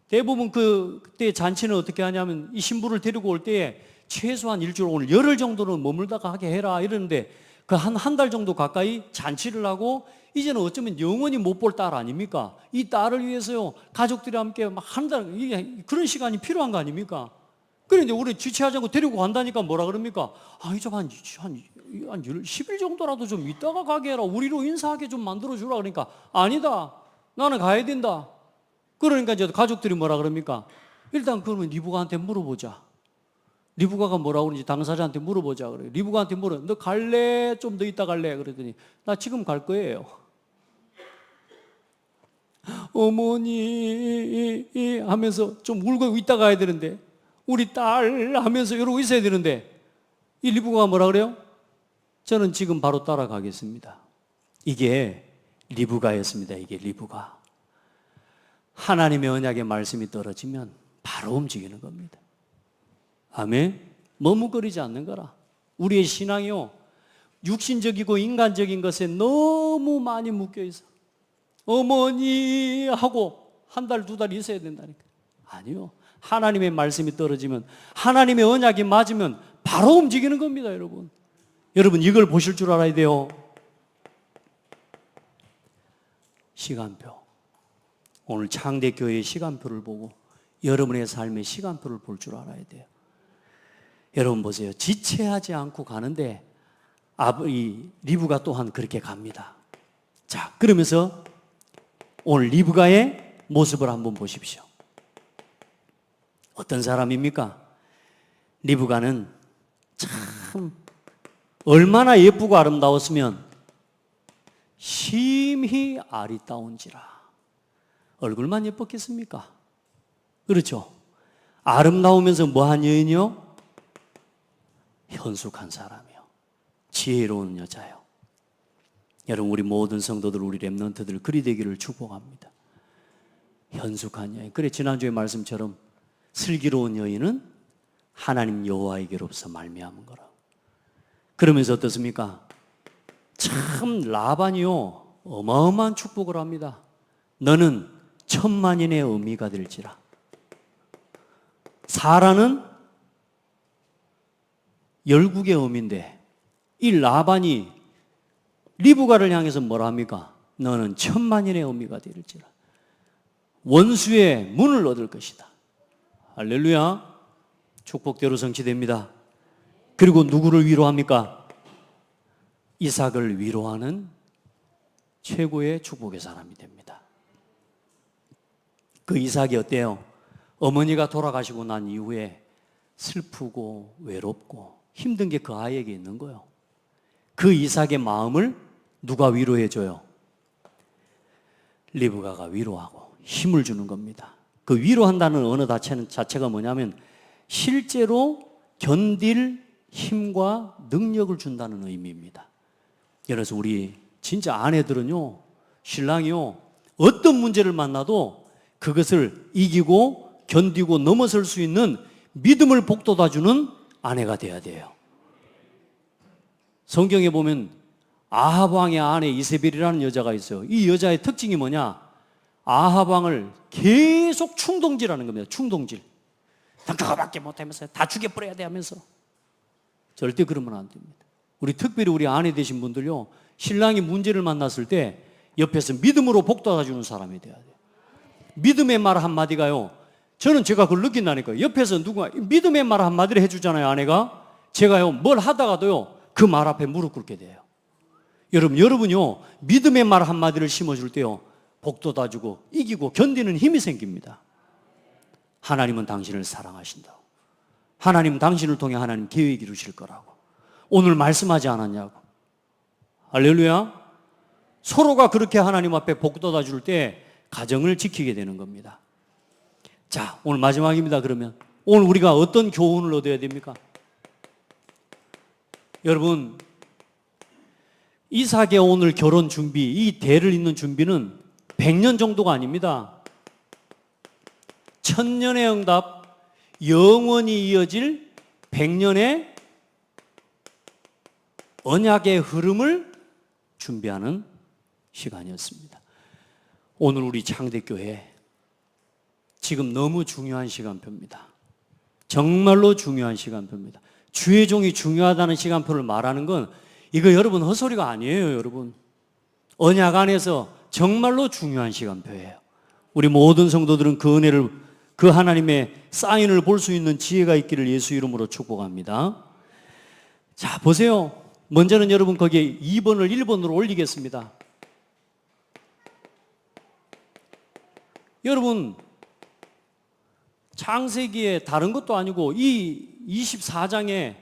대부분 그때 잔치는 어떻게 하냐면 이 신부를 데리고 올 때에 최소한 일주일, 오늘 열흘 정도는 머물다가 하게 해라 이러는데 그 한 달 정도 가까이 잔치를 하고 이제는 어쩌면 영원히 못 볼 딸 아닙니까? 이 딸을 위해서요 가족들이 함께 막 한 달 그런 시간이 필요한 거 아닙니까? 그런데 우리 지체하지 않고 데리고 간다니까 뭐라 그럽니까? 이제 한 10일 정도라도 좀 있다가 가게 해라. 우리로 인사하게 좀 만들어주라. 그러니까 아니다. 나는 가야 된다. 그러니까 이제 가족들이 뭐라 그럽니까? 일단 그러면 리브가한테 물어보자. 리브가가 뭐라고 그러는지 당사자한테 물어보자. 그래. 리브가한테 너 갈래? 좀 더 있다 갈래? 그랬더니 나 지금 갈 거예요. 어머니 하면서 좀 울고 있다 가야 되는데 우리 딸 하면서 이러고 있어야 되는데 이 리브가가 뭐라 그래요? 저는 지금 바로 따라가겠습니다. 이게 리브가였습니다. 이게 리브가. 하나님의 언약의 말씀이 떨어지면 바로 움직이는 겁니다. 아멘. 머뭇거리지 않는 거라. 우리의 신앙이요 육신적이고 인간적인 것에 너무 많이 묶여 있어. 어머니 하고 한 달, 두 달 있어야 된다니까. 아니요. 하나님의 말씀이 떨어지면, 하나님의 언약이 맞으면 바로 움직이는 겁니다, 여러분. 여러분 이걸 보실 줄 알아야 돼요. 시간표. 오늘 창대교회의 시간표를 보고 여러분의 삶의 시간표를 볼 줄 알아야 돼요. 여러분 보세요. 지체하지 않고 가는데 이 리브가 또한 그렇게 갑니다. 자, 그러면서 오늘 리브가의 모습을 한번 보십시오. 어떤 사람입니까? 리브가는 참 얼마나 예쁘고 아름다웠으면 심히 아리따운지라. 얼굴만 예뻤겠습니까? 그렇죠? 아름다우면서 뭐한 여인이요? 현숙한 사람이요. 지혜로운 여자요. 여러분 우리 모든 성도들, 우리 렘넌트들 그리 되기를 축복합니다. 현숙한 여인. 그래 지난주의 말씀처럼 슬기로운 여인은 하나님 여호와에게로서 말미암은 거라. 그러면서 어떻습니까? 참 라반이요 어마어마한 축복을 합니다. 너는 천만인의 어미가 될지라. 사라는 열국의 어미인데 이 라반이 리브가를 향해서 뭐라 합니까? 너는 천만인의 어미가 될지라. 원수의 문을 얻을 것이다. 할렐루야. 축복대로 성취됩니다. 그리고 누구를 위로합니까? 이삭을 위로하는 최고의 축복의 사람이 됩니다. 그 이삭이 어때요? 어머니가 돌아가시고 난 이후에 슬프고 외롭고 힘든 게 그 아이에게 있는 거예요. 그 이삭의 마음을 누가 위로해줘요? 리브가가 위로하고 힘을 주는 겁니다. 그 위로한다는 언어 자체가 뭐냐면 실제로 견딜 힘과 능력을 준다는 의미입니다. 그래서 우리 진짜 아내들은요, 신랑이요, 어떤 문제를 만나도 그것을 이기고 견디고 넘어설 수 있는 믿음을 북돋아주는 아내가 돼야 돼요. 성경에 보면 아합 왕의 아내 이세벨이라는 여자가 있어요. 이 여자의 특징이 뭐냐? 아합 왕을 계속 충동질하는 겁니다. 충동질. 난 그거밖에 못하면서 다 죽여버려야 돼 하면서. 절대 그러면 안 됩니다. 우리 특별히 우리 아내 되신 분들요, 신랑이 문제를 만났을 때 옆에서 믿음으로 북돋아주는 사람이 돼야 돼요. 믿음의 말 한마디가요, 저는 제가 그걸 느낀다니까요. 옆에서 누가 믿음의 말 한마디를 해주잖아요, 아내가. 제가요, 뭘 하다가도요, 그 말 앞에 무릎 꿇게 돼요. 여러분요, 믿음의 말 한마디를 심어줄 때요, 복돋아주고 이기고 견디는 힘이 생깁니다. 하나님은 당신을 사랑하신다고. 하나님은 당신을 통해 하나님 계획 이루실 거라고. 오늘 말씀하지 않았냐고. 할렐루야. 서로가 그렇게 하나님 앞에 복돋아줄 때 가정을 지키게 되는 겁니다. 자, 오늘 마지막입니다. 그러면 오늘 우리가 어떤 교훈을 얻어야 됩니까? 여러분, 이삭의 오늘 결혼 준비, 이 대를 잇는 준비는 100년 정도가 아닙니다. 1000년의 응답, 영원히 이어질 100년의 언약의 흐름을 준비하는 시간이었습니다. 오늘 우리 창대교회 지금 너무 중요한 시간표입니다. 정말로 중요한 시간표입니다. 주의 종이 중요하다는 시간표를 말하는 건 이거 여러분 헛소리가 아니에요. 여러분, 언약 안에서 정말로 중요한 시간표예요. 우리 모든 성도들은 그 은혜를, 그 하나님의 사인을 볼 수 있는 지혜가 있기를 예수 이름으로 축복합니다. 자, 보세요. 먼저는 여러분 거기에 2번을 1번으로 올리겠습니다. 여러분, 창세기에 다른 것도 아니고 이 24장에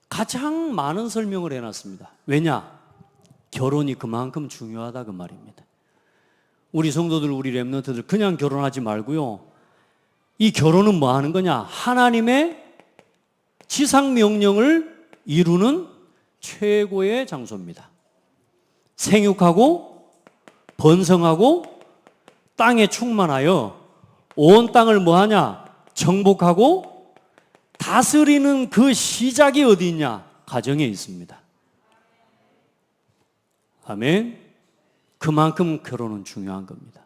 가장 많은 설명을 해놨습니다. 왜냐? 결혼이 그만큼 중요하다 그 말입니다. 우리 성도들, 우리 렘넌트들 그냥 결혼하지 말고요, 이 결혼은 뭐 하는 거냐? 하나님의 지상명령을 이루는 최고의 장소입니다. 생육하고 번성하고 땅에 충만하여 온 땅을 뭐 하냐? 정복하고 다스리는 그 시작이 어디 있냐? 가정에 있습니다. 아멘. 그만큼 결혼은 중요한 겁니다.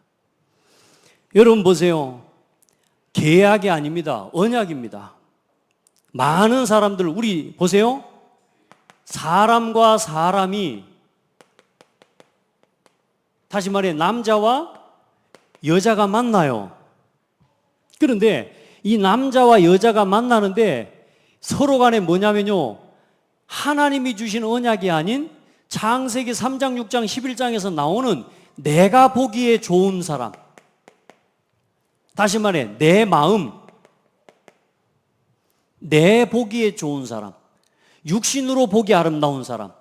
여러분 보세요. 계약이 아닙니다. 언약입니다. 많은 사람들, 우리 보세요. 사람과 사람이, 다시 말해 남자와 여자가 만나요. 그런데 이 남자와 여자가 만나는데 서로 간에 뭐냐면요, 하나님이 주신 언약이 아닌 창세기 3장, 6장, 11장에서 나오는 내가 보기에 좋은 사람, 다시 말해 내 마음, 내 보기에 좋은 사람, 육신으로 보기 아름다운 사람,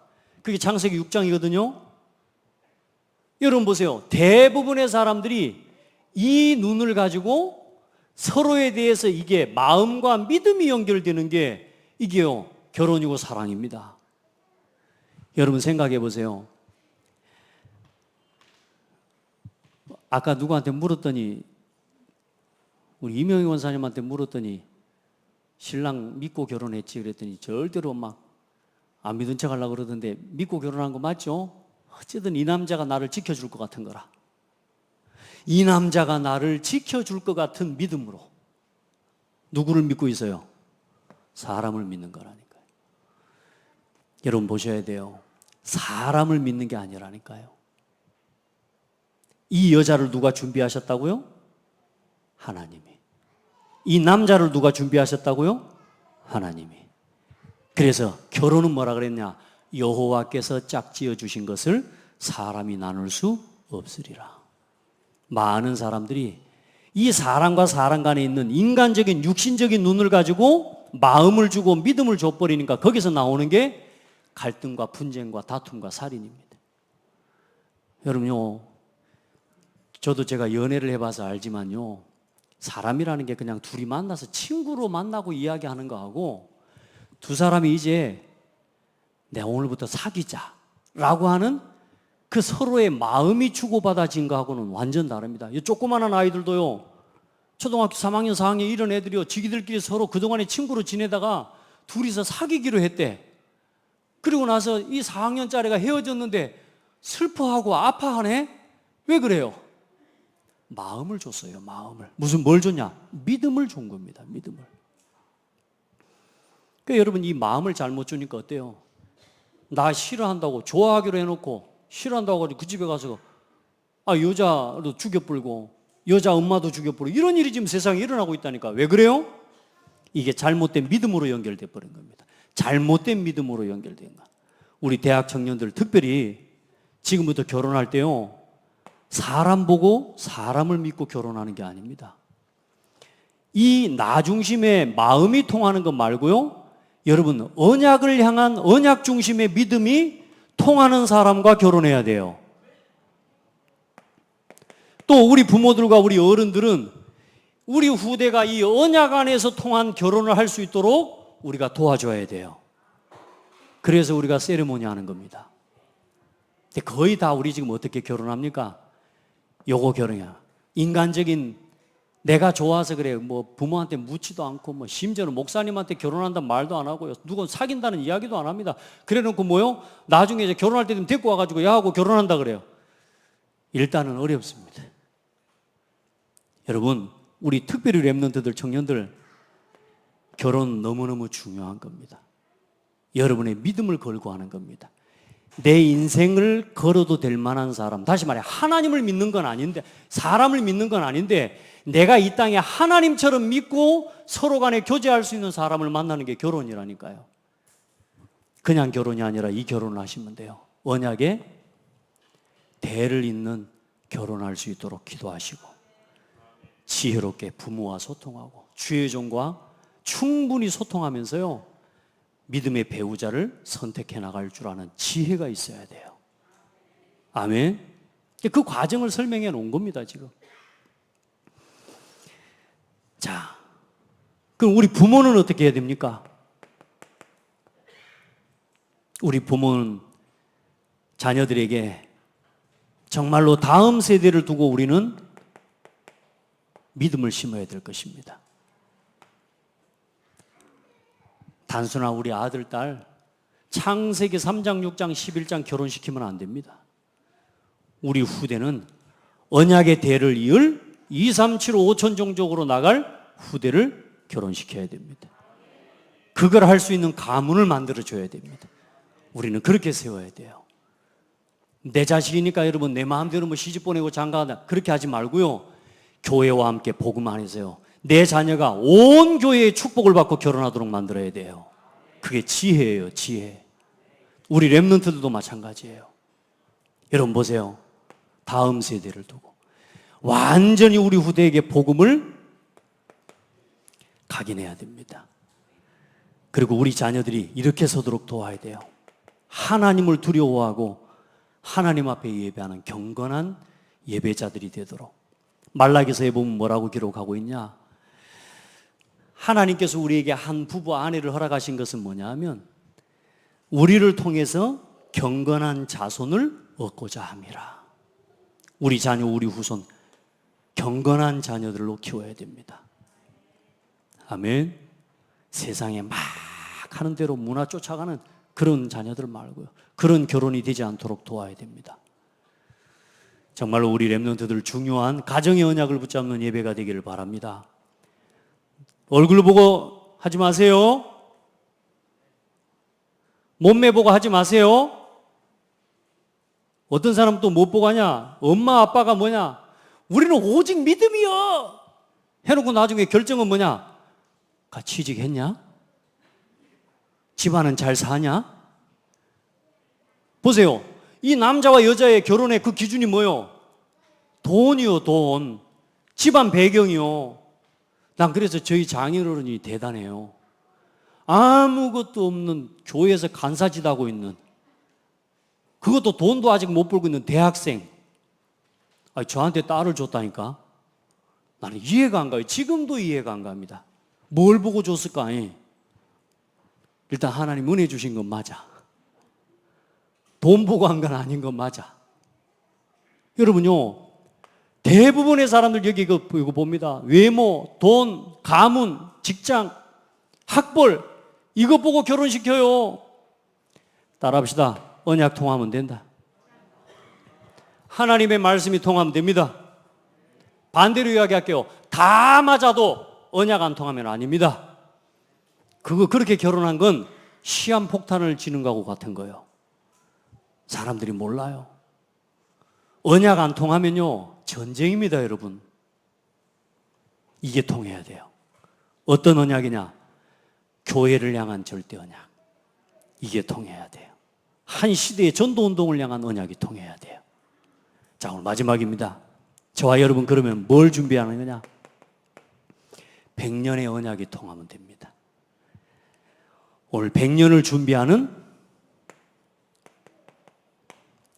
그게 창세기 6장이거든요. 여러분 보세요. 대부분의 사람들이 이 눈을 가지고 서로에 대해서 이게 마음과 믿음이 연결되는 게 이게요, 결혼이고 사랑입니다. 여러분 생각해 보세요. 아까 누구한테 물었더니, 우리 이명희 원사님한테 물었더니 신랑 믿고 결혼했지 그랬더니 절대로 막 안 믿은 척 하려고 그러던데, 믿고 결혼한 거 맞죠? 어쨌든 이 남자가 나를 지켜줄 것 같은 거라. 이 남자가 나를 지켜줄 것 같은 믿음으로. 누구를 믿고 있어요? 사람을 믿는 거라니까요. 여러분 보셔야 돼요. 사람을 믿는 게 아니라니까요. 이 여자를 누가 준비하셨다고요? 하나님이. 이 남자를 누가 준비하셨다고요? 하나님이. 그래서 결혼은 뭐라 그랬냐? 여호와께서 짝지어 주신 것을 사람이 나눌 수 없으리라. 많은 사람들이 이 사람과 사람 간에 있는 인간적인 육신적인 눈을 가지고 마음을 주고 믿음을 줘버리니까 거기서 나오는 게 갈등과 분쟁과 다툼과 살인입니다. 여러분요, 저도 제가 연애를 해봐서 알지만요, 사람이라는 게 그냥 둘이 만나서 친구로 만나고 이야기하는 거하고 두 사람이 이제 내가 오늘부터 사귀자라고 하는 그 서로의 마음이 주고받아진 거하고는 완전 다릅니다. 이 조그마한 아이들도요, 초등학교 3학년, 4학년 이런 애들이요, 지기들끼리 서로 그동안에 친구로 지내다가 둘이서 사귀기로 했대. 그리고 나서 이 4학년짜리가 헤어졌는데 슬퍼하고 아파하네? 왜 그래요? 마음을 줬어요, 마음을. 뭘 줬냐? 믿음을 준 겁니다, 믿음을. 그러니까 여러분, 이 마음을 잘못 주니까 어때요? 나 싫어한다고 좋아하기로 해놓고 싫어한다고 그 집에 가서 여자도 죽여버리고 여자 엄마도 죽여버리고 이런 일이 지금 세상에 일어나고 있다니까. 왜 그래요? 이게 잘못된 믿음으로 연결돼 버린 겁니다. 잘못된 믿음으로 연결된 거. 우리 대학 청년들 특별히 지금부터 결혼할 때요, 사람 보고 사람을 믿고 결혼하는 게 아닙니다. 이 나 중심의 마음이 통하는 것 말고요, 여러분 언약을 향한 언약 중심의 믿음이 통하는 사람과 결혼해야 돼요. 또 우리 부모들과 우리 어른들은 우리 후대가 이 언약 안에서 통한 결혼을 할 수 있도록 우리가 도와줘야 돼요. 그래서 우리가 세리머니 하는 겁니다. 근데 거의 다 우리 지금 어떻게 결혼합니까? 요거 결혼이야. 인간적인, 내가 좋아서 그래. 뭐 부모한테 묻지도 않고, 뭐 심지어는 목사님한테 결혼한다는 말도 안 하고요. 누군 사귄다는 이야기도 안 합니다. 그래 놓고 뭐요? 나중에 이제 결혼할 때 좀 데리고 와가지고 야하고 결혼한다 그래요. 일단은 어렵습니다. 여러분, 우리 특별히 렘넌트들, 청년들, 결혼 너무너무 중요한 겁니다. 여러분의 믿음을 걸고 하는 겁니다. 내 인생을 걸어도 될 만한 사람, 다시 말해 하나님을 믿는 건 아닌데, 사람을 믿는 건 아닌데, 내가 이 땅에 하나님처럼 믿고 서로 간에 교제할 수 있는 사람을 만나는 게 결혼이라니까요. 그냥 결혼이 아니라 이 결혼을 하시면 돼요. 언약에 대를 잇는 결혼할 수 있도록 기도하시고, 지혜롭게 부모와 소통하고 주의 종과 충분히 소통하면서요, 믿음의 배우자를 선택해 나갈 줄 아는 지혜가 있어야 돼요. 아멘. 그 과정을 설명해 놓은 겁니다, 지금. 자, 그럼 우리 부모는 어떻게 해야 됩니까? 우리 부모는 자녀들에게 정말로 다음 세대를 두고 우리는 믿음을 심어야 될 것입니다. 단순한 우리 아들, 딸, 창세기 3장, 6장, 11장 결혼시키면 안 됩니다. 우리 후대는 언약의 대를 이을 2, 3, 7, 5천 종족으로 나갈 후대를 결혼시켜야 됩니다. 그걸 할 수 있는 가문을 만들어줘야 됩니다. 우리는 그렇게 세워야 돼요. 내 자식이니까 여러분 내 마음대로 뭐 시집 보내고 장가간다 그렇게 하지 말고요, 교회와 함께 복음 안에서요, 내 자녀가 온 교회의 축복을 받고 결혼하도록 만들어야 돼요. 그게 지혜예요, 지혜. 우리 렘넌트들도 마찬가지예요. 여러분 보세요. 다음 세대를 두고 완전히 우리 후대에게 복음을 각인해야 됩니다. 그리고 우리 자녀들이 이렇게 서도록 도와야 돼요. 하나님을 두려워하고 하나님 앞에 예배하는 경건한 예배자들이 되도록. 말라기서에 보면 뭐라고 기록하고 있냐? 하나님께서 우리에게 한 부부 아내를 허락하신 것은 뭐냐 하면 우리를 통해서 경건한 자손을 얻고자 함이라. 우리 자녀, 우리 후손 경건한 자녀들로 키워야 됩니다. 아멘. 세상에 막 하는 대로 문화 쫓아가는 그런 자녀들 말고요, 그런 결혼이 되지 않도록 도와야 됩니다. 정말로 우리 렘넌트들 중요한 가정의 언약을 붙잡는 예배가 되기를 바랍니다. 얼굴 보고 하지 마세요. 몸매 보고 하지 마세요. 어떤 사람 또 못 보고 하냐? 엄마 아빠가 뭐냐? 우리는 오직 믿음이요. 해놓고 나중에 결정은 뭐냐? 취직했냐? 집안은 잘 사냐? 보세요. 이 남자와 여자의 결혼의 그 기준이 뭐요? 돈이요, 돈. 집안 배경이요. 난 그래서 저희 장인어른이 대단해요. 아무것도 없는 교회에서 간사짓 하고 있는, 그것도 돈도 아직 못 벌고 있는 대학생. 저한테 딸을 줬다니까? 나는 이해가 안 가요. 지금도 이해가 안 갑니다. 뭘 보고 줬을까? 일단 하나님 은혜 주신 건 맞아. 돈 보고 한 건 아닌 건 맞아. 여러분요, 대부분의 사람들 여기 이거 봅니다. 외모, 돈, 가문, 직장, 학벌, 이거 보고 결혼시켜요. 따라합시다. 언약 통하면 된다. 하나님의 말씀이 통하면 됩니다. 반대로 이야기할게요. 다 맞아도 언약 안 통하면 아닙니다. 그렇게 결혼한 건 시한폭탄을 지는 거하고 같은 거예요. 사람들이 몰라요. 언약 안 통하면요, 전쟁입니다, 여러분. 이게 통해야 돼요. 어떤 언약이냐? 교회를 향한 절대 언약. 이게 통해야 돼요. 한 시대의 전도운동을 향한 언약이 통해야 돼요. 자, 오늘 마지막입니다. 저와 여러분 그러면 뭘 준비하는 거냐? 100년의 언약이 통하면 됩니다. 오늘 100년을 준비하는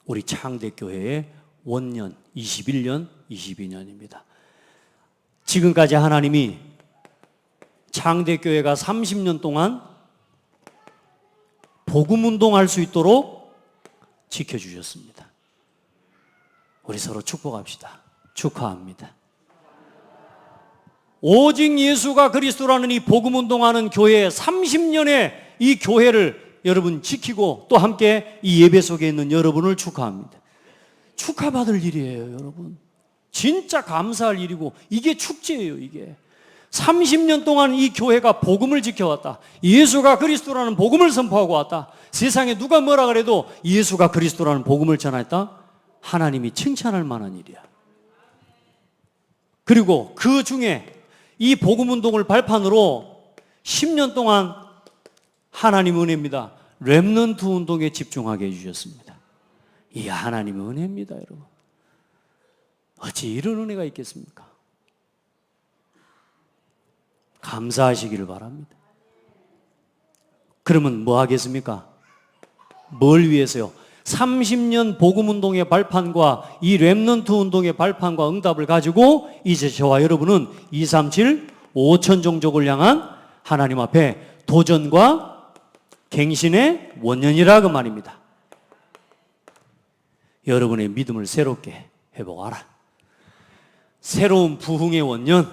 우리 창대교회의 원년 21년, 22년입니다. 지금까지 하나님이 창대교회가 30년 동안 복음운동할 수 있도록 지켜주셨습니다. 우리 서로 축복합시다. 축하합니다. 오직 예수가 그리스도라는 이 복음운동하는 교회 30년의 이 교회를 여러분 지키고 또 함께 이 예배 속에 있는 여러분을 축하합니다. 축하받을 일이에요, 여러분. 진짜 감사할 일이고 이게 축제예요, 이게. 30년 동안 이 교회가 복음을 지켜왔다. 예수가 그리스도라는 복음을 선포하고 왔다. 세상에 누가 뭐라 그래도 예수가 그리스도라는 복음을 전했다. 하나님이 칭찬할 만한 일이야. 그리고 그 중에 이 복음운동을 발판으로 10년 동안 하나님 은혜입니다. 렘넌트 운동에 집중하게 해주셨습니다. 이 하나님의 은혜입니다, 여러분. 어찌 이런 은혜가 있겠습니까? 감사하시기를 바랍니다. 그러면 뭐 하겠습니까? 뭘 위해서요? 30년 복음운동의 발판과 이 렘넌트 운동의 발판과 응답을 가지고 이제 저와 여러분은 237 5천 종족을 향한 하나님 앞에 도전과 갱신의 원년이라 그 말입니다. 여러분의 믿음을 새롭게 회복하라. 새로운 부흥의 원년,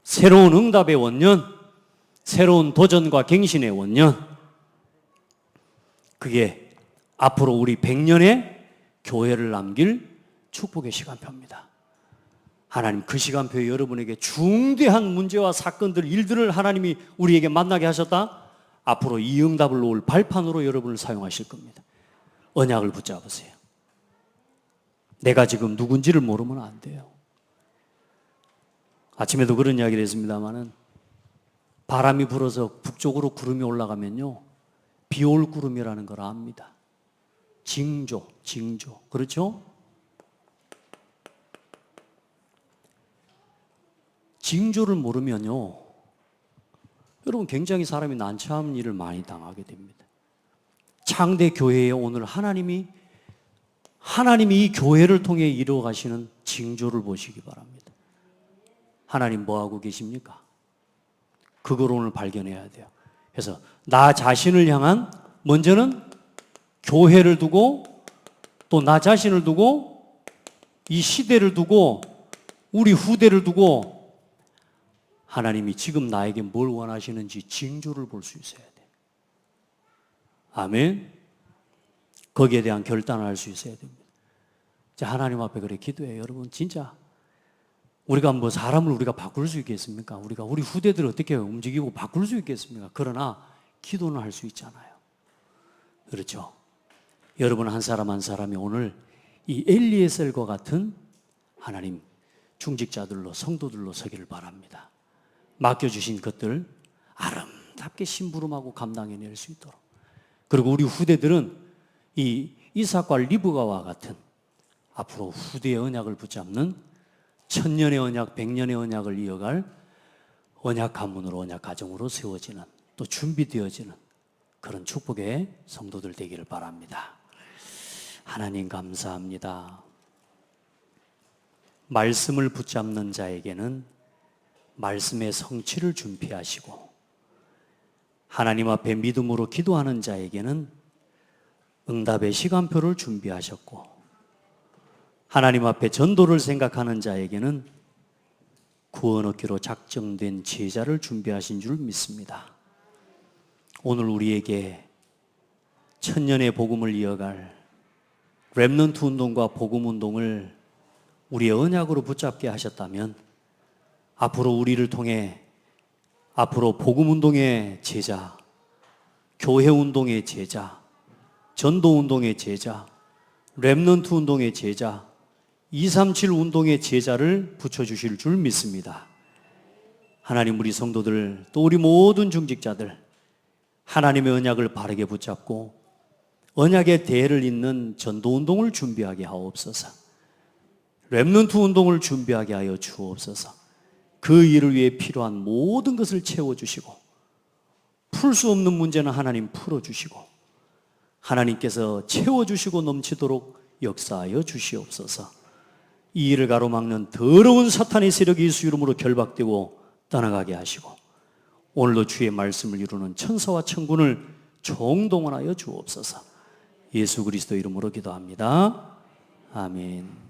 새로운 응답의 원년, 새로운 도전과 갱신의 원년. 그게 앞으로 우리 100년의 교회를 남길 축복의 시간표입니다. 하나님 그 시간표에 여러분에게 중대한 문제와 사건들, 일들을 하나님이 우리에게 만나게 하셨다. 앞으로 이 응답을 놓을 발판으로 여러분을 사용하실 겁니다. 언약을 붙잡으세요. 내가 지금 누군지를 모르면 안 돼요. 아침에도 그런 이야기를 했습니다마는 바람이 불어서 북쪽으로 구름이 올라가면요, 비 올 구름이라는 걸 압니다. 징조. 그렇죠? 징조를 모르면요, 여러분 굉장히 사람이 난처한 일을 많이 당하게 됩니다. 창대 교회에 오늘 하나님이 이 교회를 통해 이루어 가시는 징조를 보시기 바랍니다. 하나님 뭐 하고 계십니까? 그걸 오늘 발견해야 돼요. 그래서 나 자신을 향한, 먼저는 교회를 두고 또 나 자신을 두고 이 시대를 두고 우리 후대를 두고 하나님이 지금 나에게 뭘 원하시는지 징조를 볼 수 있어야 돼. 아멘. 거기에 대한 결단을 할 수 있어야 됩니다. 자, 하나님 앞에 그래 기도해요. 여러분 진짜 우리가 뭐 사람을 우리가 바꿀 수 있겠습니까? 우리가 우리 후대들을 어떻게 움직이고 바꿀 수 있겠습니까? 그러나 기도는 할 수 있잖아요. 그렇죠? 여러분 한 사람 한 사람이 오늘 이 엘리에셀과 같은 하나님 중직자들로 성도들로 서기를 바랍니다. 맡겨주신 것들 아름답게 심부름하고 감당해낼 수 있도록. 그리고 우리 후대들은 이 이삭과 리브가와 같은 앞으로 후대의 언약을 붙잡는 천년의 언약, 백년의 언약을 이어갈 언약 가문으로, 언약 가정으로 세워지는, 또 준비되어지는 그런 축복의 성도들 되기를 바랍니다. 하나님 감사합니다. 말씀을 붙잡는 자에게는 말씀의 성취를 준비하시고, 하나님 앞에 믿음으로 기도하는 자에게는 응답의 시간표를 준비하셨고, 하나님 앞에 전도를 생각하는 자에게는 구원 얻기로 작정된 제자를 준비하신 줄 믿습니다. 오늘 우리에게 천년의 복음을 이어갈 렘넌트 운동과 복음 운동을 우리의 언약으로 붙잡게 하셨다면, 앞으로 우리를 통해 앞으로 복음 운동의 제자, 교회 운동의 제자, 전도 운동의 제자, 렘넌트 운동의 제자, 237 운동의 제자를 붙여주실 줄 믿습니다. 하나님, 우리 성도들 또 우리 모든 중직자들 하나님의 언약을 바르게 붙잡고 언약의 대를 잇는 전도 운동을 준비하게 하옵소서. 렘넌트 운동을 준비하게 하여 주옵소서. 그 일을 위해 필요한 모든 것을 채워주시고, 풀 수 없는 문제는 하나님 풀어주시고, 하나님께서 채워주시고 넘치도록 역사하여 주시옵소서. 이 일을 가로막는 더러운 사탄의 세력이 예수 이름으로 결박되고 떠나가게 하시고, 오늘도 주의 말씀을 이루는 천사와 천군을 총동원하여 주옵소서. 예수 그리스도 이름으로 기도합니다. 아멘.